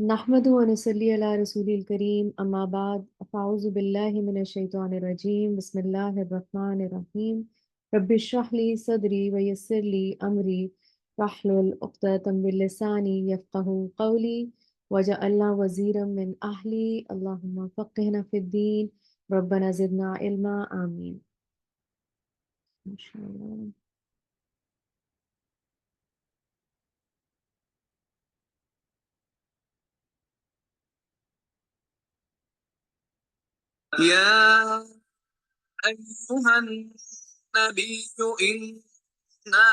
نحمدہ و نصلی علی رسول الکریم اما بعد فاعوذ باللہ من الشیطان الرجیم بسم اللہ الرحمن الرحیم رب اشرح لی صدری ویسر لی امری واحلل عقدۃ من لسانی یفقہوا قولی واجعلنا وزیرا من اہلی اللہم فقہنا فی الدین ربنا زدنا علما آمین. انشاءاللہ. يا أيها النبي إنا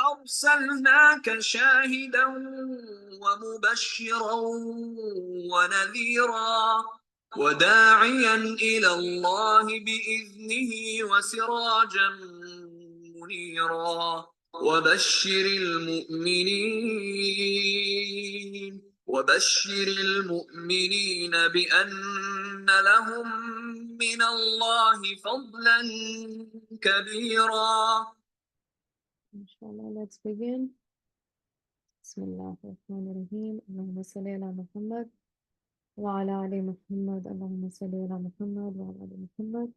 أرسلناك شاهدا ومبشرا ونذيرا وداعيا إلى الله بإذنه وسراجا منيرا وبشر المؤمنين بأن لهم من الله فضلا كبيرا. Inshallah, let's begin. بسم الله الرحمن الرحيم اللهم صل على محمد وعلى آل محمد اللهم صل على محمد وعلى آل محمد.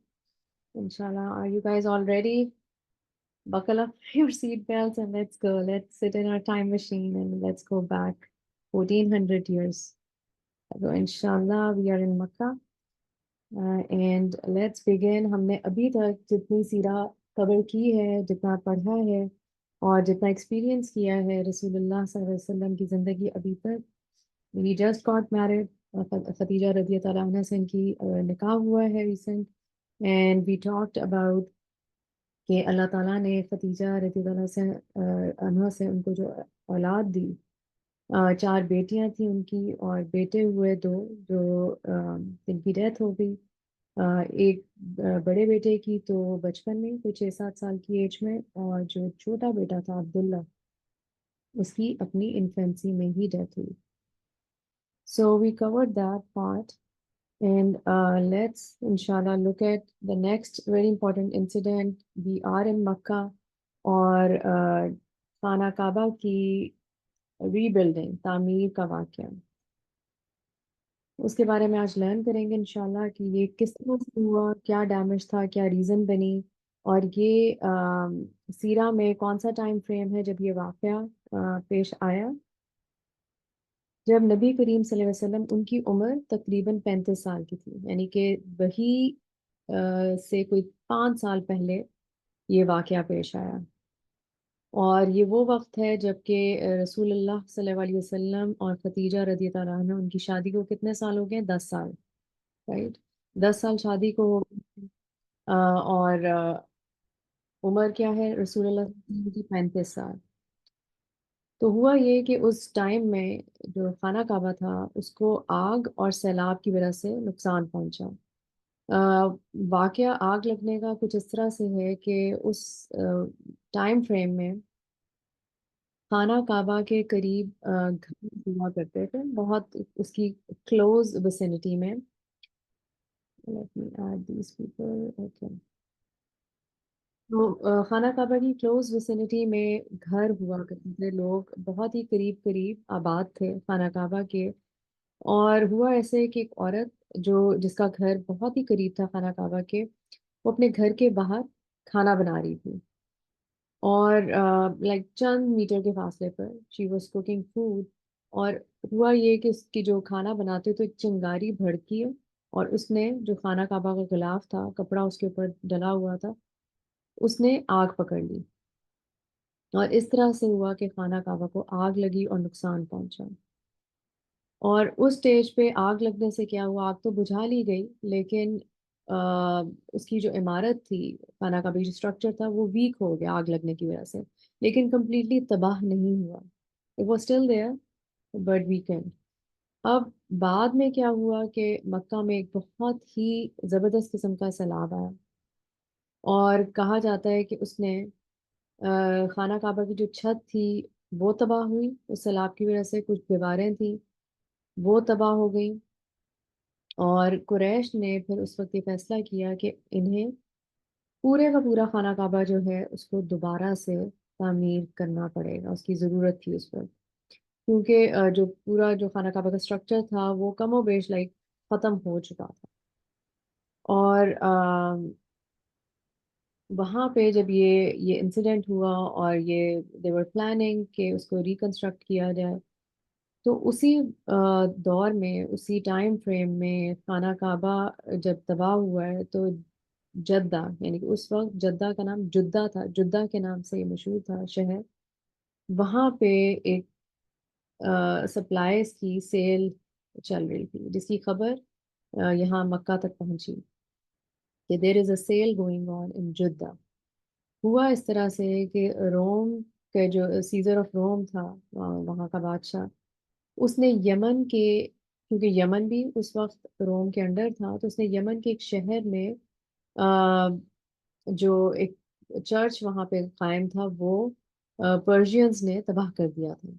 Inshallah, are you guys all ready? Buckle up your seat belts and let's go. Let's sit in our time machine and let's go back 1400 years. So inshallah, we are in Makkah. And let's begin. ہم نے ابھی تک جتنی سیرہ کور کی ہے، جتنا پڑھا ہے اور جتنا ایکسپیرینس کیا ہے رسول اللہ صلی اللہ علیہ وسلم کی زندگی ابھی تک. We just got married. Khadija رضی اللہ عنہ سے ان کی نکاح ہوا ہے recent. And we talked about کہ اللہ تعالیٰ نے خدیجہ رضی اللہ عنہ سے ان کو جو اولاد دی، 4 بیٹیاں تھیں ان کی اور بیٹے ہوئے 2 جو جن کی ڈیتھ ہو گئی. ایک بڑے بیٹے کی تو بچپن میں کوئی 6-7 سال کی ایج میں، اور جو چھوٹا بیٹا تھا عبداللہ اس کی اپنی انفینسی میں ہی ڈیتھ ہوئی. So we covered that part, and let's inshallah look at the next very important incident. We are in Makkah, اور خانہ کعبہ کی ریبلڈنگ، تعمیر کا واقعہ، اس کے بارے میں آج لرن کریں گے انشاءاللہ کہ یہ کس طرح سے ہوا، کیا ڈیمیج تھا، کیا ریزن بنی، اور یہ سیرہ میں کون سا ٹائم فریم ہے جب یہ واقعہ پیش آیا. جب نبی کریم صلی اللہ علیہ وسلم ان کی عمر تقریباً 35 سال کی تھی، یعنی کہ وہی سے کوئی 5 سال پہلے یہ واقعہ پیش آیا. اور یہ وہ وقت ہے جب کہ رسول اللہ صلی اللہ علیہ وسلم اور خدیجہ رضی اللہ عنہ ان کی شادی کو کتنے سال ہو گئے؟ 10 سال، رائٹ. 10 سال شادی کو ہو گئے. اور عمر کیا ہے رسول اللہ صلی اللہ علیہ وسلم کی؟ 35 سال. تو ہوا یہ کہ اس ٹائم میں جو خانہ کعبہ تھا اس کو آگ اور سیلاب کی وجہ سے نقصان پہنچا. واقعہ آگ لگنے کا کچھ اس طرح سے ہے کہ اس ٹائم فریم میں خانہ کعبہ کے قریب گھر ہوا کرتے تھے، بہت اس کی کلوز ویسینٹی میں. Let me add these people. Okay. تو خانہ کعبہ کی کلوز ویسینٹی میں گھر ہوا کرتے تھے، لوگ بہت ہی قریب قریب آباد تھے خانہ کعبہ کے. اور ہوا ایسے کہ ایک عورت جس کا گھر بہت ہی قریب تھا خانہ کعبہ کے، وہ اپنے گھر کے باہر کھانا بنا رہی تھی، اور لائک چند میٹر کے فاصلے پر شی واز کوکنگ فوڈ. اور ہوا یہ کہ اس کی جو کھانا بناتے تو ایک چنگاری بھڑکی ہے، اور اس نے جو خانہ کعبہ کا غلاف تھا، کپڑا اس کے اوپر ڈلا ہوا تھا، اس نے آگ پکڑ لی. اور اس طرح سے ہوا کہ خانہ کعبہ کو آگ لگی اور نقصان پہنچا. اور اس سٹیج پہ آگ لگنے سے کیا ہوا، آگ تو بجھا لی گئی، لیکن اس کی جو عمارت تھی، خانہ کعبہ جو اسٹرکچر تھا، وہ ویک ہو گیا آگ لگنے کی وجہ سے، لیکن کمپلیٹلی تباہ نہیں ہوا. It was still there but weakened. اب بعد میں کیا ہوا کہ مکہ میں ایک بہت ہی زبردست قسم کا سیلاب آیا، اور کہا جاتا ہے کہ اس نے خانہ کعبہ کی جو چھت تھی وہ تباہ ہوئی اس سیلاب کی وجہ سے، کچھ دیواریں تھیں وہ تباہ ہو گئی. اور قریش نے پھر اس وقت یہ فیصلہ کیا کہ انہیں پورے کا پورا خانہ کعبہ جو ہے اس کو دوبارہ سے تعمیر کرنا پڑے گا، اس کی ضرورت تھی اس وقت. کیونکہ جو پورا جو خانہ کعبہ کا اسٹرکچر تھا وہ کم و بیش لائک ختم ہو چکا تھا. اور وہاں پہ جب یہ انسیڈنٹ ہوا اور یہ they were planning کہ اس کو ریکنسٹرکٹ کیا جائے، تو اسی دور میں اسی ٹائم فریم میں خانہ کعبہ جب تباہ ہوا ہے تو جدہ، یعنی کہ اس وقت جدہ کا نام جدہ تھا، جدہ کے نام سے یہ مشہور تھا شہر. وہاں پہ ایک سپلائز کی سیل چل رہی تھی جس کی خبر یہاں مکہ تک پہنچی کہ there is a sale going on in Jeddah. ہوا اس طرح سے کہ روم کا جو سیزر آف روم تھا وہاں کا بادشاہ، اس نے یمن کے، کیونکہ یمن بھی اس وقت روم کے انڈر تھا، تو اس نے یمن کے ایک شہر میں جو ایک چرچ وہاں پہ قائم تھا وہ پرشینز نے تباہ کر دیا تھا.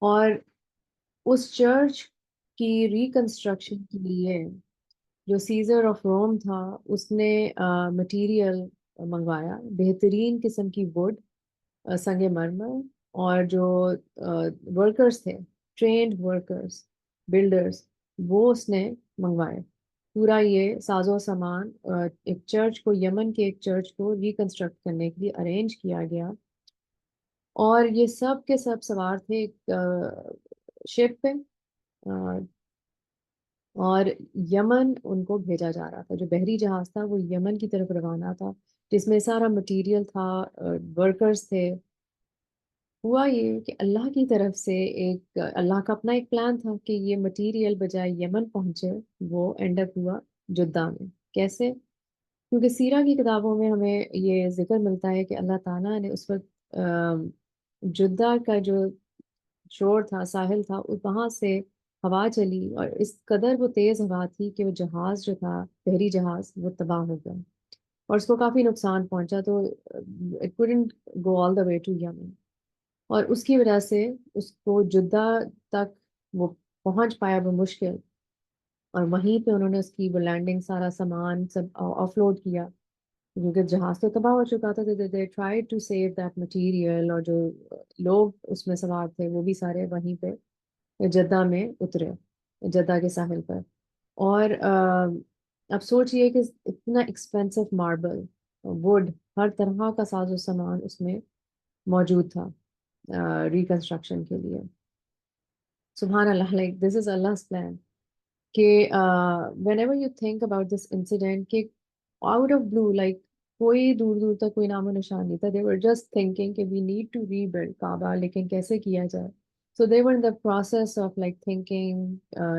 اور اس چرچ کی ریکنسٹرکشن کے لیے جو سیزر آف روم تھا اس نے مٹیریل منگوایا، بہترین قسم کی ووڈ، سنگ مرمر، اور جو ورکرز تھے، ٹرینڈ ورکرز، بلڈرز، وہ اس نے منگوائے. پورا یہ ساز و سامان ایک چرچ کو، یمن کے ایک چرچ کو ریکنسٹرکٹ کرنے کے لیے ارینج کیا گیا. اور یہ سب کے سب سوار تھے ایک شپ پہ، اور یمن ان کو بھیجا جا رہا تھا. جو بحری جہاز تھا وہ یمن کی طرف روانہ تھا، جس میں سارا مٹیریل تھا، ورکرز تھے. ہوا یہ کہ اللہ کی طرف سے ایک، اللہ کا اپنا ایک پلان تھا کہ یہ مٹیریل بجائے یمن پہنچے وہ اینڈ اپ ہوا جدہ میں. کیسے؟ کیونکہ سیرہ کی کتابوں میں ہمیں یہ ذکر ملتا ہے کہ اللہ تعالیٰ نے اس وقت جدہ کا جو شور تھا، ساحل تھا، وہاں سے ہوا چلی اور اس قدر وہ تیز ہوا تھی کہ وہ جہاز جو تھا، بحری جہاز، وہ تباہ ہو گیا اور اس کو کافی نقصان پہنچا. تو it couldn't go all the way to یمن، اور اس کی وجہ سے اس کو جدہ تک وہ پہنچ پایا بمشکل. اور وہیں پہ انہوں نے اس کی وہ لینڈنگ، سارا سامان سب آف لوڈ کیا کیونکہ جہاز تو تباہ ہو چکا تھا. they tried to save that material، اور جو لوگ اس میں سوار تھے وہ بھی سارے وہیں پہ جدہ میں اترے، جدہ کے ساحل پر. اور اب سوچئے کہ اتنا ایکسپینسو ماربل، ووڈ، ہر طرح کا ساز و سامان اس میں موجود تھا ریکنسٹرکشن کے لیے. سبحان اللہ، like this is Allah's plan کہ whenever you think about this incident کہ out of blue، like کوئی دور دور تک کوئی نام و نشان نہیں تھا. they were just thinking کہ we need to rebuild کعبہ، لیکن کیسے کیا جائے. so they were in the process of like thinking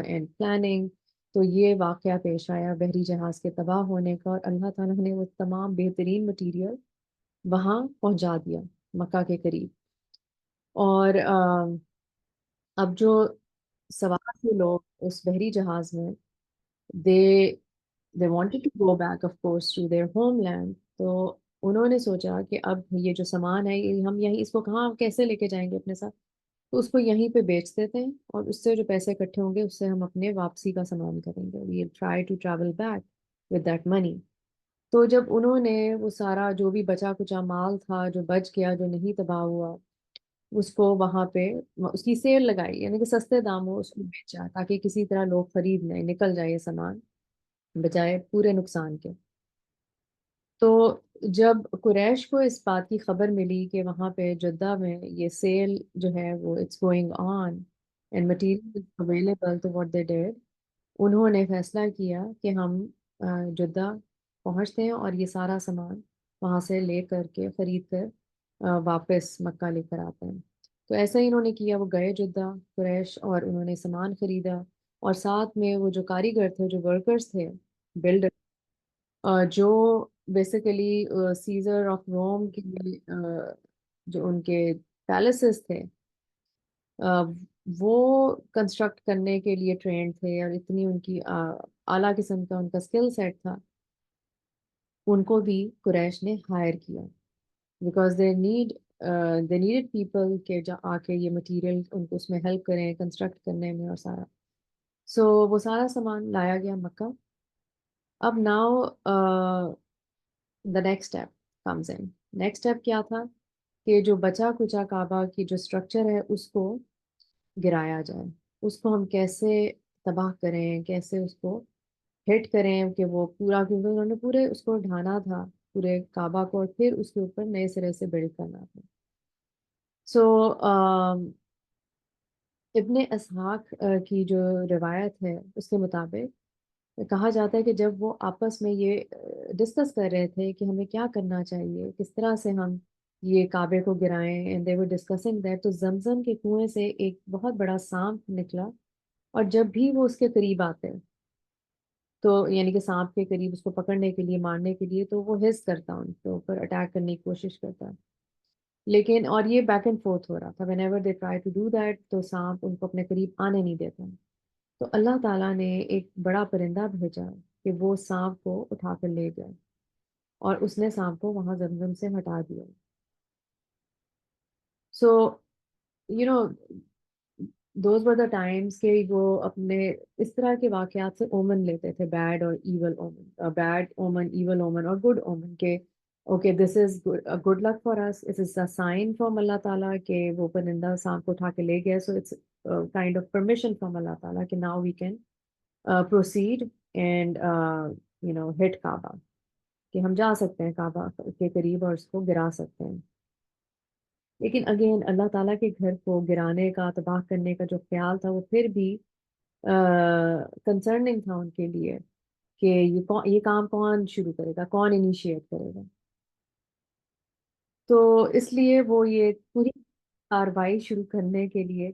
and planning. تو یہ واقعہ پیش آیا بحری جہاز کے تباہ ہونے کا، اور اللہ تعالیٰ نے وہ تمام بہترین مٹیریل وہاں پہنچا دیا مکہ کے قریب. اور اب جو سوار تھے لوگ اس بحری جہاز میں، they they wanted to go back of course to their homeland. تو انہوں نے سوچا کہ اب یہ جو سامان ہے یہ ہم یہیں، اس کو کہاں کیسے لے کے جائیں گے اپنے ساتھ، تو اس کو یہیں پہ بیچ دیتے ہیں اور اس سے جو پیسے اکٹھے ہوں گے اس سے ہم اپنے واپسی کا سامان کریں گے. we'll try to travel back with that money. تو جب انہوں نے وہ سارا جو بھی بچا کچا مال تھا، جو بچ گیا، جو نہیں تباہ ہوا، اس کو وہاں پہ اس کی سیل لگائی، یعنی کہ سستے داموں اس کو بیچا تاکہ کسی طرح لوگ خرید لیں، نکل جائے یہ سامان بجائے پورے نقصان کے. تو جب قریش کو اس بات کی خبر ملی کہ وہاں پہ جدہ میں یہ سیل جو ہے وہ it's going on and material available, تو واٹ دے ڈیڈ، انہوں نے فیصلہ کیا کہ ہم جدہ پہنچتے ہیں اور یہ سارا سامان وہاں سے لے کر کے خرید کر واپس مکہ لے کر آتے ہیں. تو ایسا ہی انہوں نے کیا، وہ گئے جدہ قریش اور انہوں نے سامان خریدا، اور ساتھ میں وہ جو کاریگر تھے، جو ورکرز تھے، بلڈر، جو بیسیکلی سیزر آف روم کے جو ان کے پیلسز تھے وہ کنسٹرکٹ کرنے کے لیے ٹرینڈ تھے، اور اتنی ان کی اعلیٰ قسم کا ان کا اسکل سیٹ تھا، ان کو بھی قریش نے ہائر کیا بیکاز دے نیڈڈ پیپل کہ آ کے یہ مٹیریل ان کو اس میں ہیلپ کریں کنسٹرکٹ کرنے میں اور سارا. سو وہ سارا سامان لایا گیا مکہ. اب now the next step comes in. Next step کیا تھا کہ جو بچا کچا کعبہ کی جو اسٹرکچر ہے اس کو گرایا جائے، اس کو ہم کیسے تباہ کریں، کیسے اس کو ہٹ کریں کہ وہ پورا، کیونکہ انہوں نے پورے اس کو ڈھانا تھا پورے کعبہ کو، اور پھر اس کے اوپر نئے سرے سے بلڈ کرنا تھا. سو ابن اسحاق کی جو روایت ہے اس کے مطابق کہا جاتا ہے کہ جب وہ آپس میں یہ ڈسکس کر رہے تھے کہ ہمیں کیا کرنا چاہیے، کس طرح سے ہم یہ کعبے کو گرائیں، and they were discussing that, تو زمزم کے کنویں سے ایک بہت بڑا سانپ نکلا، اور جب بھی وہ اس کے قریب آتے تو یعنی کہ سانپ کے قریب اس کو پکڑنے کے لیے، مارنے کے لیے، تو وہ ہس کرتا ان کے اوپر، اٹیک کرنے کی کوشش کرتا. لیکن اور یہ بیک اینڈ فورتھ ہو رہا تھا، whenever they try to do that تو سانپ ان کو اپنے قریب آنے نہیں دیتا. تو اللہ تعالیٰ نے ایک بڑا پرندہ بھیجا کہ وہ سانپ کو اٹھا کر لے گیا، اور اس نے سانپ کو وہاں زمزم سے ہٹا دیا. So you know those were the times کہ وہ اپنے اس طرح کے واقعات سے اومن لیتے تھے، بیڈ اور evil omen, bad omen, evil omen, اور گڈ اومن، کہ okay this is good luck for us, it is a sign from اللہ تعالیٰ کہ وہ پرندہ سانپ کو اٹھا کے لے گیا. So it's kind of permission from اللہ تعالیٰ کہ now we can proceed and hit Kaaba, کہ ہم جا سکتے ہیں کعبہ کے قریب اور اس کو گرا سکتے ہیں. لیکن اگین اللہ تعالیٰ کے گھر کو گرانے کا، تباہ کرنے کا جو خیال تھا وہ پھر بھی کنسرننگ تھا ان کے لیے کہ یہ کام کون شروع کرے گا، کون انیشیٹ کرے گا. تو اس لیے وہ یہ پوری کاروائی شروع کرنے کے لیے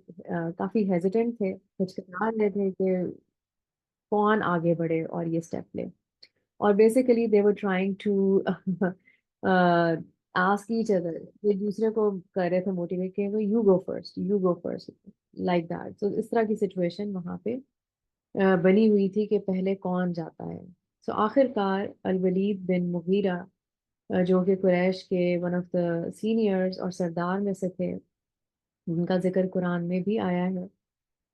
کافی ہیزیٹنٹ تھے، ہچکچا رہے تھے کہ کون آگے بڑھے اور یہ اسٹیپ لے. اور basically they were trying to ask each other, ایک دوسرے کو کر رہے تھے موٹیویٹ کہ you go first, you go first, like that. تو اس طرح کی سچویشن وہاں پہ بنی ہوئی تھی کہ پہلے کون جاتا ہے. سو آخر کار الولید بن مغیرہ جو کہ قریش کے ون آف دا سینئرز اور سردار میں سے تھے، جن کا ذکر قرآن میں بھی آیا ہے،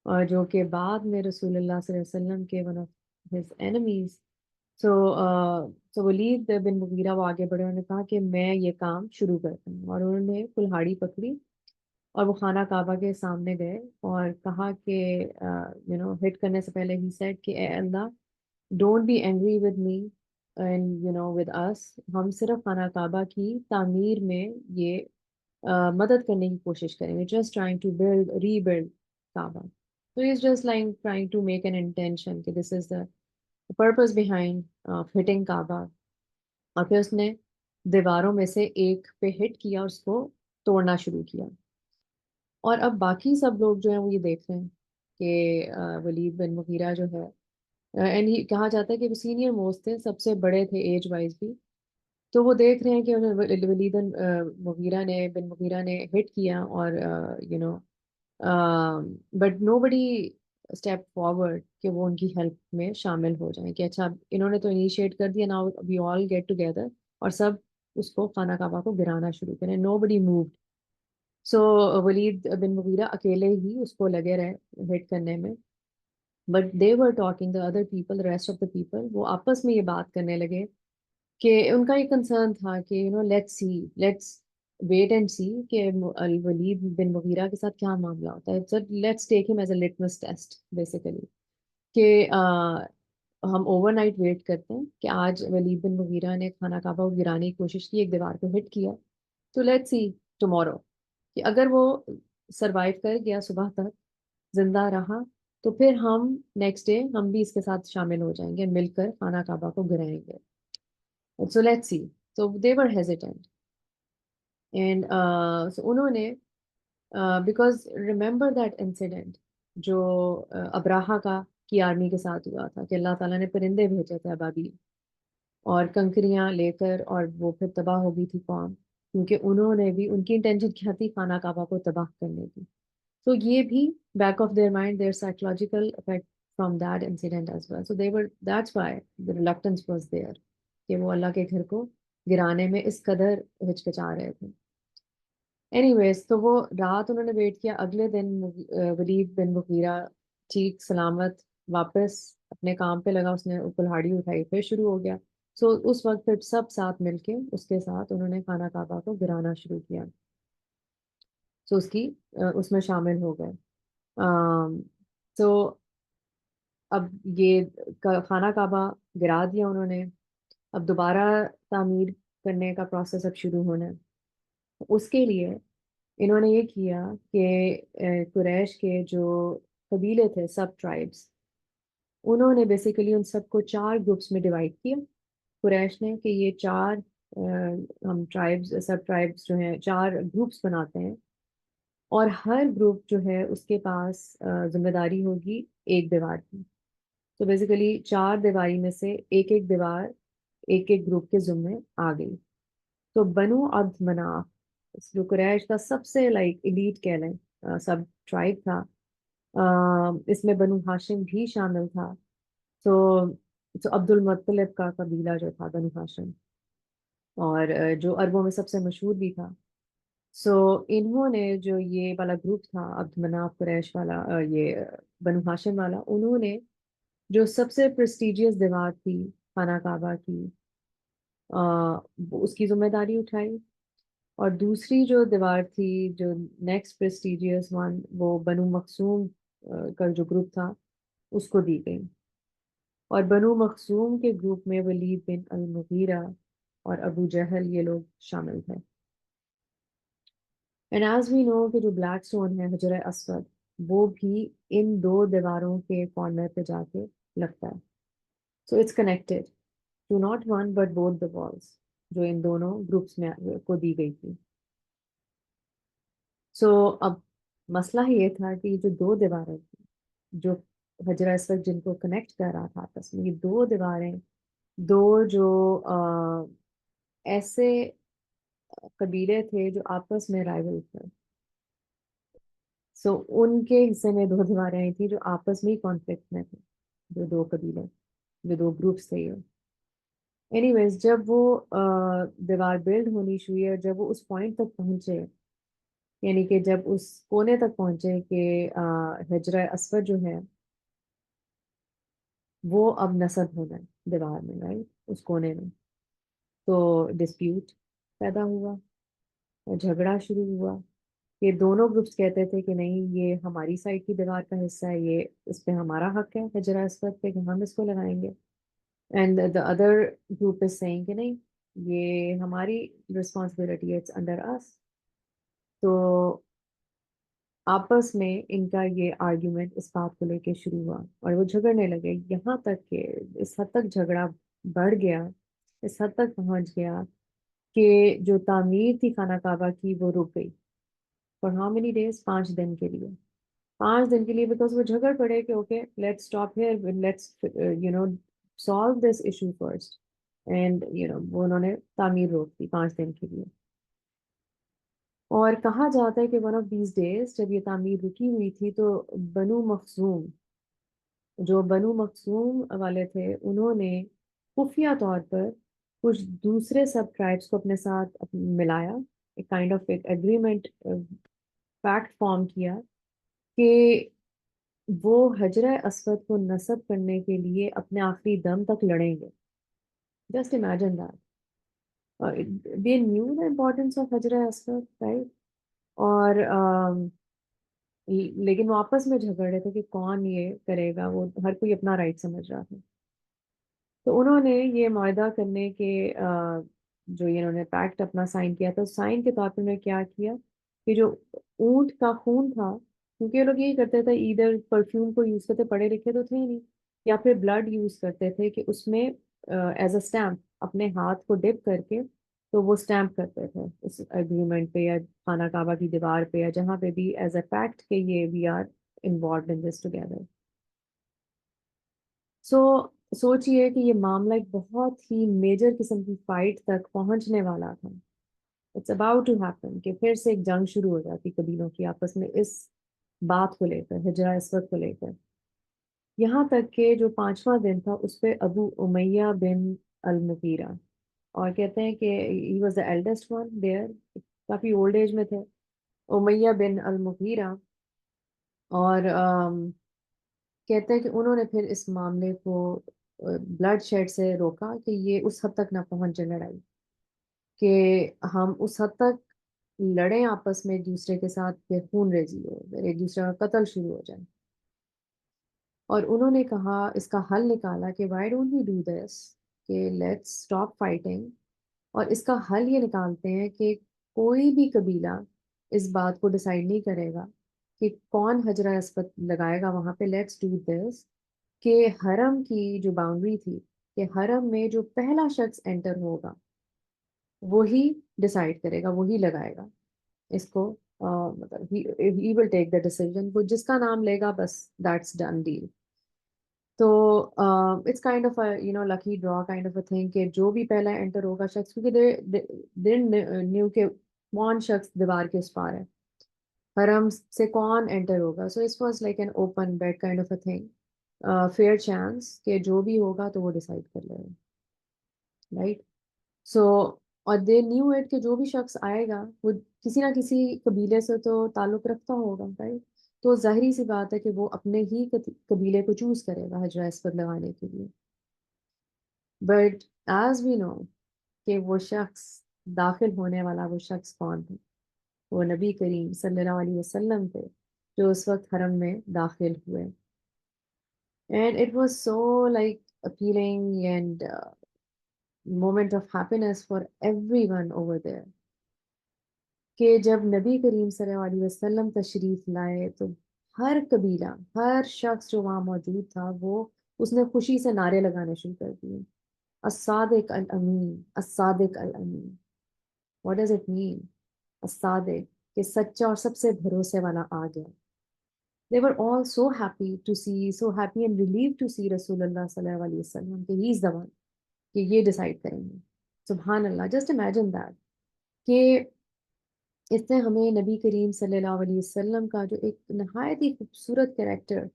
اور جو کہ بعد میں رسول اللہ صلی اللہ علیہ وسلم کے ون آف ہز اینیمیز. سو سو ولید بن مغیرہ وہ آگے بڑھے، انہوں نے کہا کہ میں یہ کام شروع کرتا ہوں، اور انہوں نے کلہاڑی پکڑی اور وہ خانہ کعبہ کے سامنے گئے اور کہا کہ ہٹ کرنے سے پہلے ہی سیڈ کہ اے Allah don't be angry with me and with us, ہم صرف خانہ کعبہ کی تعمیر میں یہ مدد کرنے کی کوشش کریں گے، just trying to build rebuild Kaaba. So he's just like trying to make an intention کہ this is the purpose behind hitting کعبہ. اور پھر اس نے دیواروں میں سے ایک پہ ہٹ کیا اور اس کو توڑنا شروع کیا. اور اب باقی سب لوگ جو ہیں وہ یہ دیکھ رہے ہیں کہ ولید بن مغیرہ جو ہے، اینڈ کہا جاتا ہے کہ وہ سینئر موسٹ تھے، سب سے بڑے تھے ایج وائز بھی. تو وہ دیکھ رہے ہیں کہ ولید بن مغیرہ نے ہٹ کیا، اور but nobody step forward کہ وہ ان کی ہیلپ میں شامل ہو جائیں کہ اچھا انہوں نے تو انیشیٹ کر دیا، now we all get together اور سب اس کو خانہ کعبہ کو گرانا شروع کریں. نو بڈی مووڈ. سو ولید بن مغیرہ اکیلے ہی اس کو لگے رہے ہٹ کرنے میں. But they were talking the other people, rest of the people, وہ آپس میں یہ بات کرنے لگے کہ ان کا یہ کنسرن تھا کہ لیٹس ویٹ اینڈ سی کہ الولید بن مغیرہ کے ساتھ کیا معاملہ ہوتا ہے. لیٹس ٹیک ہم as a litmus test basically, کہ ہم اوور نائٹ ویٹ کرتے ہیں کہ آج ولید بن مغیرہ نے خانہ کعبہ کو گرانے کی کوشش کی، ایک دیوار کو ہٹ کیا، تو لیٹس سی ٹمورو کہ اگر وہ سروائیو کر گیا، صبح تک زندہ رہا، تو پھر ہم نیکسٹ ڈے ہم بھی اس کے ساتھ شامل ہو جائیں گے، مل کر خانہ کعبہ کو گرائیں گے. So let's see. So they were hesitant. And so انہوں نے because remember that incident جو ابراہا کی آرمی کے ساتھ ہوا تھا کہ اللہ تعالیٰ نے پرندے بھیجے تھے ابابیل اور کنکریاں لے کر، اور وہ پھر تباہ ہو گئی تھی قوم، کیونکہ انہوں نے بھی، ان کی انٹینشن کیا تھی خانہ کعبہ کو تباہ کرنے کی. تو یہ بھی back of their mind their psychological effect from that incident as well. So they were that's why the reluctance was there کہ وہ اللہ کے گھر کو گرانے میں اس قدر ہچکچا رہے تھے. اینی ویز تو وہ رات انہوں نے ویٹ کیا. اگلے دن ولید بن مغیرہ ٹھیک سلامت واپس اپنے کام پہ لگا، اس نے کلہاڑی اٹھائی، پھر شروع ہو گیا. سو اس وقت پھر سب ساتھ مل کے اس کے ساتھ انہوں نے خانہ کعبہ کو گرانا شروع کیا. سو اس میں شامل ہو گئے. تو اب یہ خانہ کعبہ گرا دیا انہوں نے، اب دوبارہ تعمیر کرنے کا پروسیس اب شروع ہونا ہے۔ اس کے لیے انہوں نے یہ کیا کہ قریش کے جو قبیلے تھے، سب ٹرائبس، انہوں نے بیسیکلی ان سب کو 4 گروپس میں ڈیوائڈ کیا قریش نے، کہ یہ 4 ہم ٹرائبس، سب ٹرائبس جو ہیں 4 گروپس بناتے ہیں، اور ہر گروپ جو ہے اس کے پاس ذمہ داری ہوگی ایک دیوار کی۔ تو بیسیکلی 4 دیواری میں سے ایک ایک دیوار ایک ایک گروپ کے ذمے آ گئی۔ تو بنو عبد مناف جو قریش کا سب سے لائک ایلیٹ کہہ لیں سب ٹرائب تھا، اس میں بنو ہاشم بھی شامل تھا۔ تو عبد المطلب کا قبیلہ جو تھا بنو ہاشم، اور جو عربوں میں سب سے مشہور بھی تھا۔ سو انہوں نے جو یہ والا گروپ تھا عبد مناف قریش والا، یہ بنو ہاشم والا، انہوں نے جو سب سے پریسٹیجیس دیوار تھی خانہ کعبہ کی، اس کی ذمہ داری اٹھائی، اور دوسری جو دیوار تھی جو نیکسٹ پریسٹیجیس ون، وہ بنو مخزوم کا جو گروپ تھا اس کو دی گئی۔ اور بنو مخزوم کے گروپ میں ولید بن المغیرہ اور ابو جہل یہ لوگ شامل تھے۔ اینڈ ایز وی نو کہ جو بلیک سٹون ہے حجر اسود، وہ بھی ان 2 دیواروں کے کارنر پہ جا کے لگتا ہے۔ So it's connected to not one but both the walls, جو ان دونوں گروپس میں کو دی گئی تھی۔ سو اب مسئلہ یہ تھا کہ یہ جو 2 دیواریں تھیں جو حجر اسود جن کو کنیکٹ کر رہا تھا آپس میں، یہ 2 دیواریں 2 جو ایسے قبیلے تھے جو آپس میں رائول تھے۔ سو ان کے حصے میں 2 دیواریں آئی تھی جو آپس میں ہی کانفلکٹ میں تھے، جو 2 قبیلے، جو 2 گروپس تھے یہ۔ اینی ویز جب وہ دیوار بلڈ ہونی شروع ہوئی، اور جب وہ اس پوائنٹ تک پہنچے، یعنی کہ جب اس کونے تک پہنچے کہ حجرہ اسود جو ہے وہ اب نصب ہونا ہے دیوار میں، رائٹ، اس کونے میں، تو ڈسپیوٹ پیدا ہوا اور جھگڑا شروع ہوا کہ دونوں گروپس کہتے تھے کہ نہیں، یہ ہماری سائڈ کی دیوار کا حصہ ہے، یہ اس پہ ہمارا حق ہے حجرہ اسود پہ کہ ہم اس کو لگائیں گے، and the other group is seeing کہ نہیں، یہ ہماری رسپانسبلٹی ہے، اٹس انڈر اس۔ تو آپس میں ان کا یہ آرگیومنٹ اس بات کو لے کے شروع ہوا، اور وہ جھگڑنے لگے، یہاں تک کہ اس حد تک جھگڑا بڑھ گیا، اس حد تک پہنچ گیا کہ جو تعمیر تھی خانہ کعبہ کی وہ رک گئی فار ہاؤ مینی ڈیز، 5 دن کے لیے، 5 دن کے لیے، بیکاز وہ جھگڑ پڑے کہ okay let's stop here, let's solve this issue first, and وہ انہوں نے تعمیر روک دی 5 دن کے لیے۔ اور کہا جاتا ہے کہ ون آف دیز ڈیز جب یہ تعمیر رکی ہوئی تھی تو بنو مخزوم، جو بنو مخزوم والے تھے، انہوں نے خفیہ طور پر کچھ دوسرے سب ٹرائبس کو اپنے ساتھ ملایا، ایک کائنڈ آف ایک ایگریمنٹ پیکٹ فارم کیا کہ وہ حجرہ اسود کو نصب کرنے کے لیے اپنے آخری دم تک لڑیں گے۔ Just imagine that, they knew the importance of حجرہ اسود، رائٹ؟ اور لیکن وہ آپس میں جھگڑ رہے تھے کہ کون یہ کرے گا، وہ ہر کوئی اپنا رائٹ سمجھ رہا تھا۔ تو انہوں نے یہ معاہدہ کرنے کے جو انہوں نے پیکٹ اپنا سائن کیا تھا، سائن کے طور پر انہوں نے کیا کیا کہ جو اونٹ کا خون تھا، کیونکہ یہ لوگ یہی کرتے تھے، ادھر پرفیوم کو یوز کرتے، پڑھے لکھے تو تھے ہی نہیں، یا پھر بلڈ یوز کرتے تھے کہ اس میں ایز اے اسٹیمپ اپنے ہاتھ کو ڈپ کر کے تو وہ اسٹیمپ کرتے تھے اس اگریمنٹ پہ یا خانہ کعبہ کی دیوار پہ یا جہاں پہ بھی ایز اے فیکٹ کہ یہ we are involved in this together. سو سوچئے کہ یہ معاملہ ایک بہت ہی میجر قسم کی فائٹ تک پہنچنے والا تھا، اٹس اباؤٹ ٹو ہیپن، کہ پھر سے ایک جنگ شروع ہو جاتی قبیلوں کی آپس میں اس بات کو لے کر، حجرہ اسود کو لے کر، یہاں تک کہ جو 5واں دن تھا اس پہ ابو امیہ بن المغیرہ، اور کہتے ہیں کہ he was the eldest one there, کافی اولڈ ایج میں تھے امیہ بن المغیرہ، اور کہتے ہیں کہ انہوں نے پھر اس معاملے کو بلڈ شیڈ سے روکا کہ یہ اس حد تک نہ پہنچ جائے لڑائی، کہ ہم اس حد تک لڑیں آپس میں ایک دوسرے کے ساتھ، پھر خون ریزی ہو، پھر ایک دوسرے کا قتل شروع ہو جائے. اور انہوں نے کہا، اس کا حل نکالا کہ why don't we do this, کہ لیٹس اسٹاپ فائٹنگ. اور اس کا حل یہ نکالتے ہیں کہ کوئی بھی قبیلہ اس بات کو ڈیسائیڈ نہیں کرے گا کہ کون حجرہ اسود لگائے گا وہاں پہ. لیٹس ڈو دس کہ حرم کی جو باؤنڈری تھی، کہ حرم میں جو پہلا شخص انٹر ہوگا وہی ڈیسائیڈ کرے گا، وہی لگائے گا اس کو. مطلب ہی ول ٹیک دا ڈیسیژن، وہ جس کا نام لے گا بس دیٹس ڈن ڈیل. تو it's kind of lucky draw kind of a thing کہ جو بھی پہلا انٹر ہوگا شخص، کیونکہ دے نیو کہ کون شخص دیوار کے اس پار ہے، حرم سے کون انٹر ہوگا. So it was like an open bid kind of a thing, fair chance کہ جو بھی ہوگا تو وہ ڈیسائڈ کر لے گا، رائٹ. سو اور دے نیو اٹ کہ جو بھی شخص آئے گا وہ کسی نہ کسی قبیلے سے تو تعلق رکھتا ہوگا، رائٹ. تو ظاہری سی بات ہے کہ وہ اپنے ہی قبیلے کو چوز کرے گا حجرہ اسود لگانے کے لیے. بٹ ایز وی نو کہ وہ شخص داخل ہونے والا وہ شخص کون تھا، وہ نبی کریم صلی اللہ علیہ وسلم تھے جو اس وقت حرم میں داخل ہوئے. And it was so like appealing and moment of happiness for every one over there کہ جب نبی کریم صلی اللہ علیہ وسلم تشریف لائے تو ہر قبیلہ، ہر شخص جو وہاں موجود تھا وہ اس نے خوشی سے نعرے لگانے شروع کر دیے. الصادق الامین، الصادق الامین. What does it mean? الصادق کہ سچا اور سب سے بھروسے والا آ گیا. They were all so happy to see, so happy and relieved to see رسول اللہ صلی اللہ علیہ وسلم کہ he is the one کہ یہ ڈیسائیڈ کریں گے. سبحان اللہ. جسٹ امیجن دیٹ کہ اس سے ہمیں نبی کریم صلی اللہ علیہ وسلم کا جو ایک نہایت ہی خوبصورت کریکٹر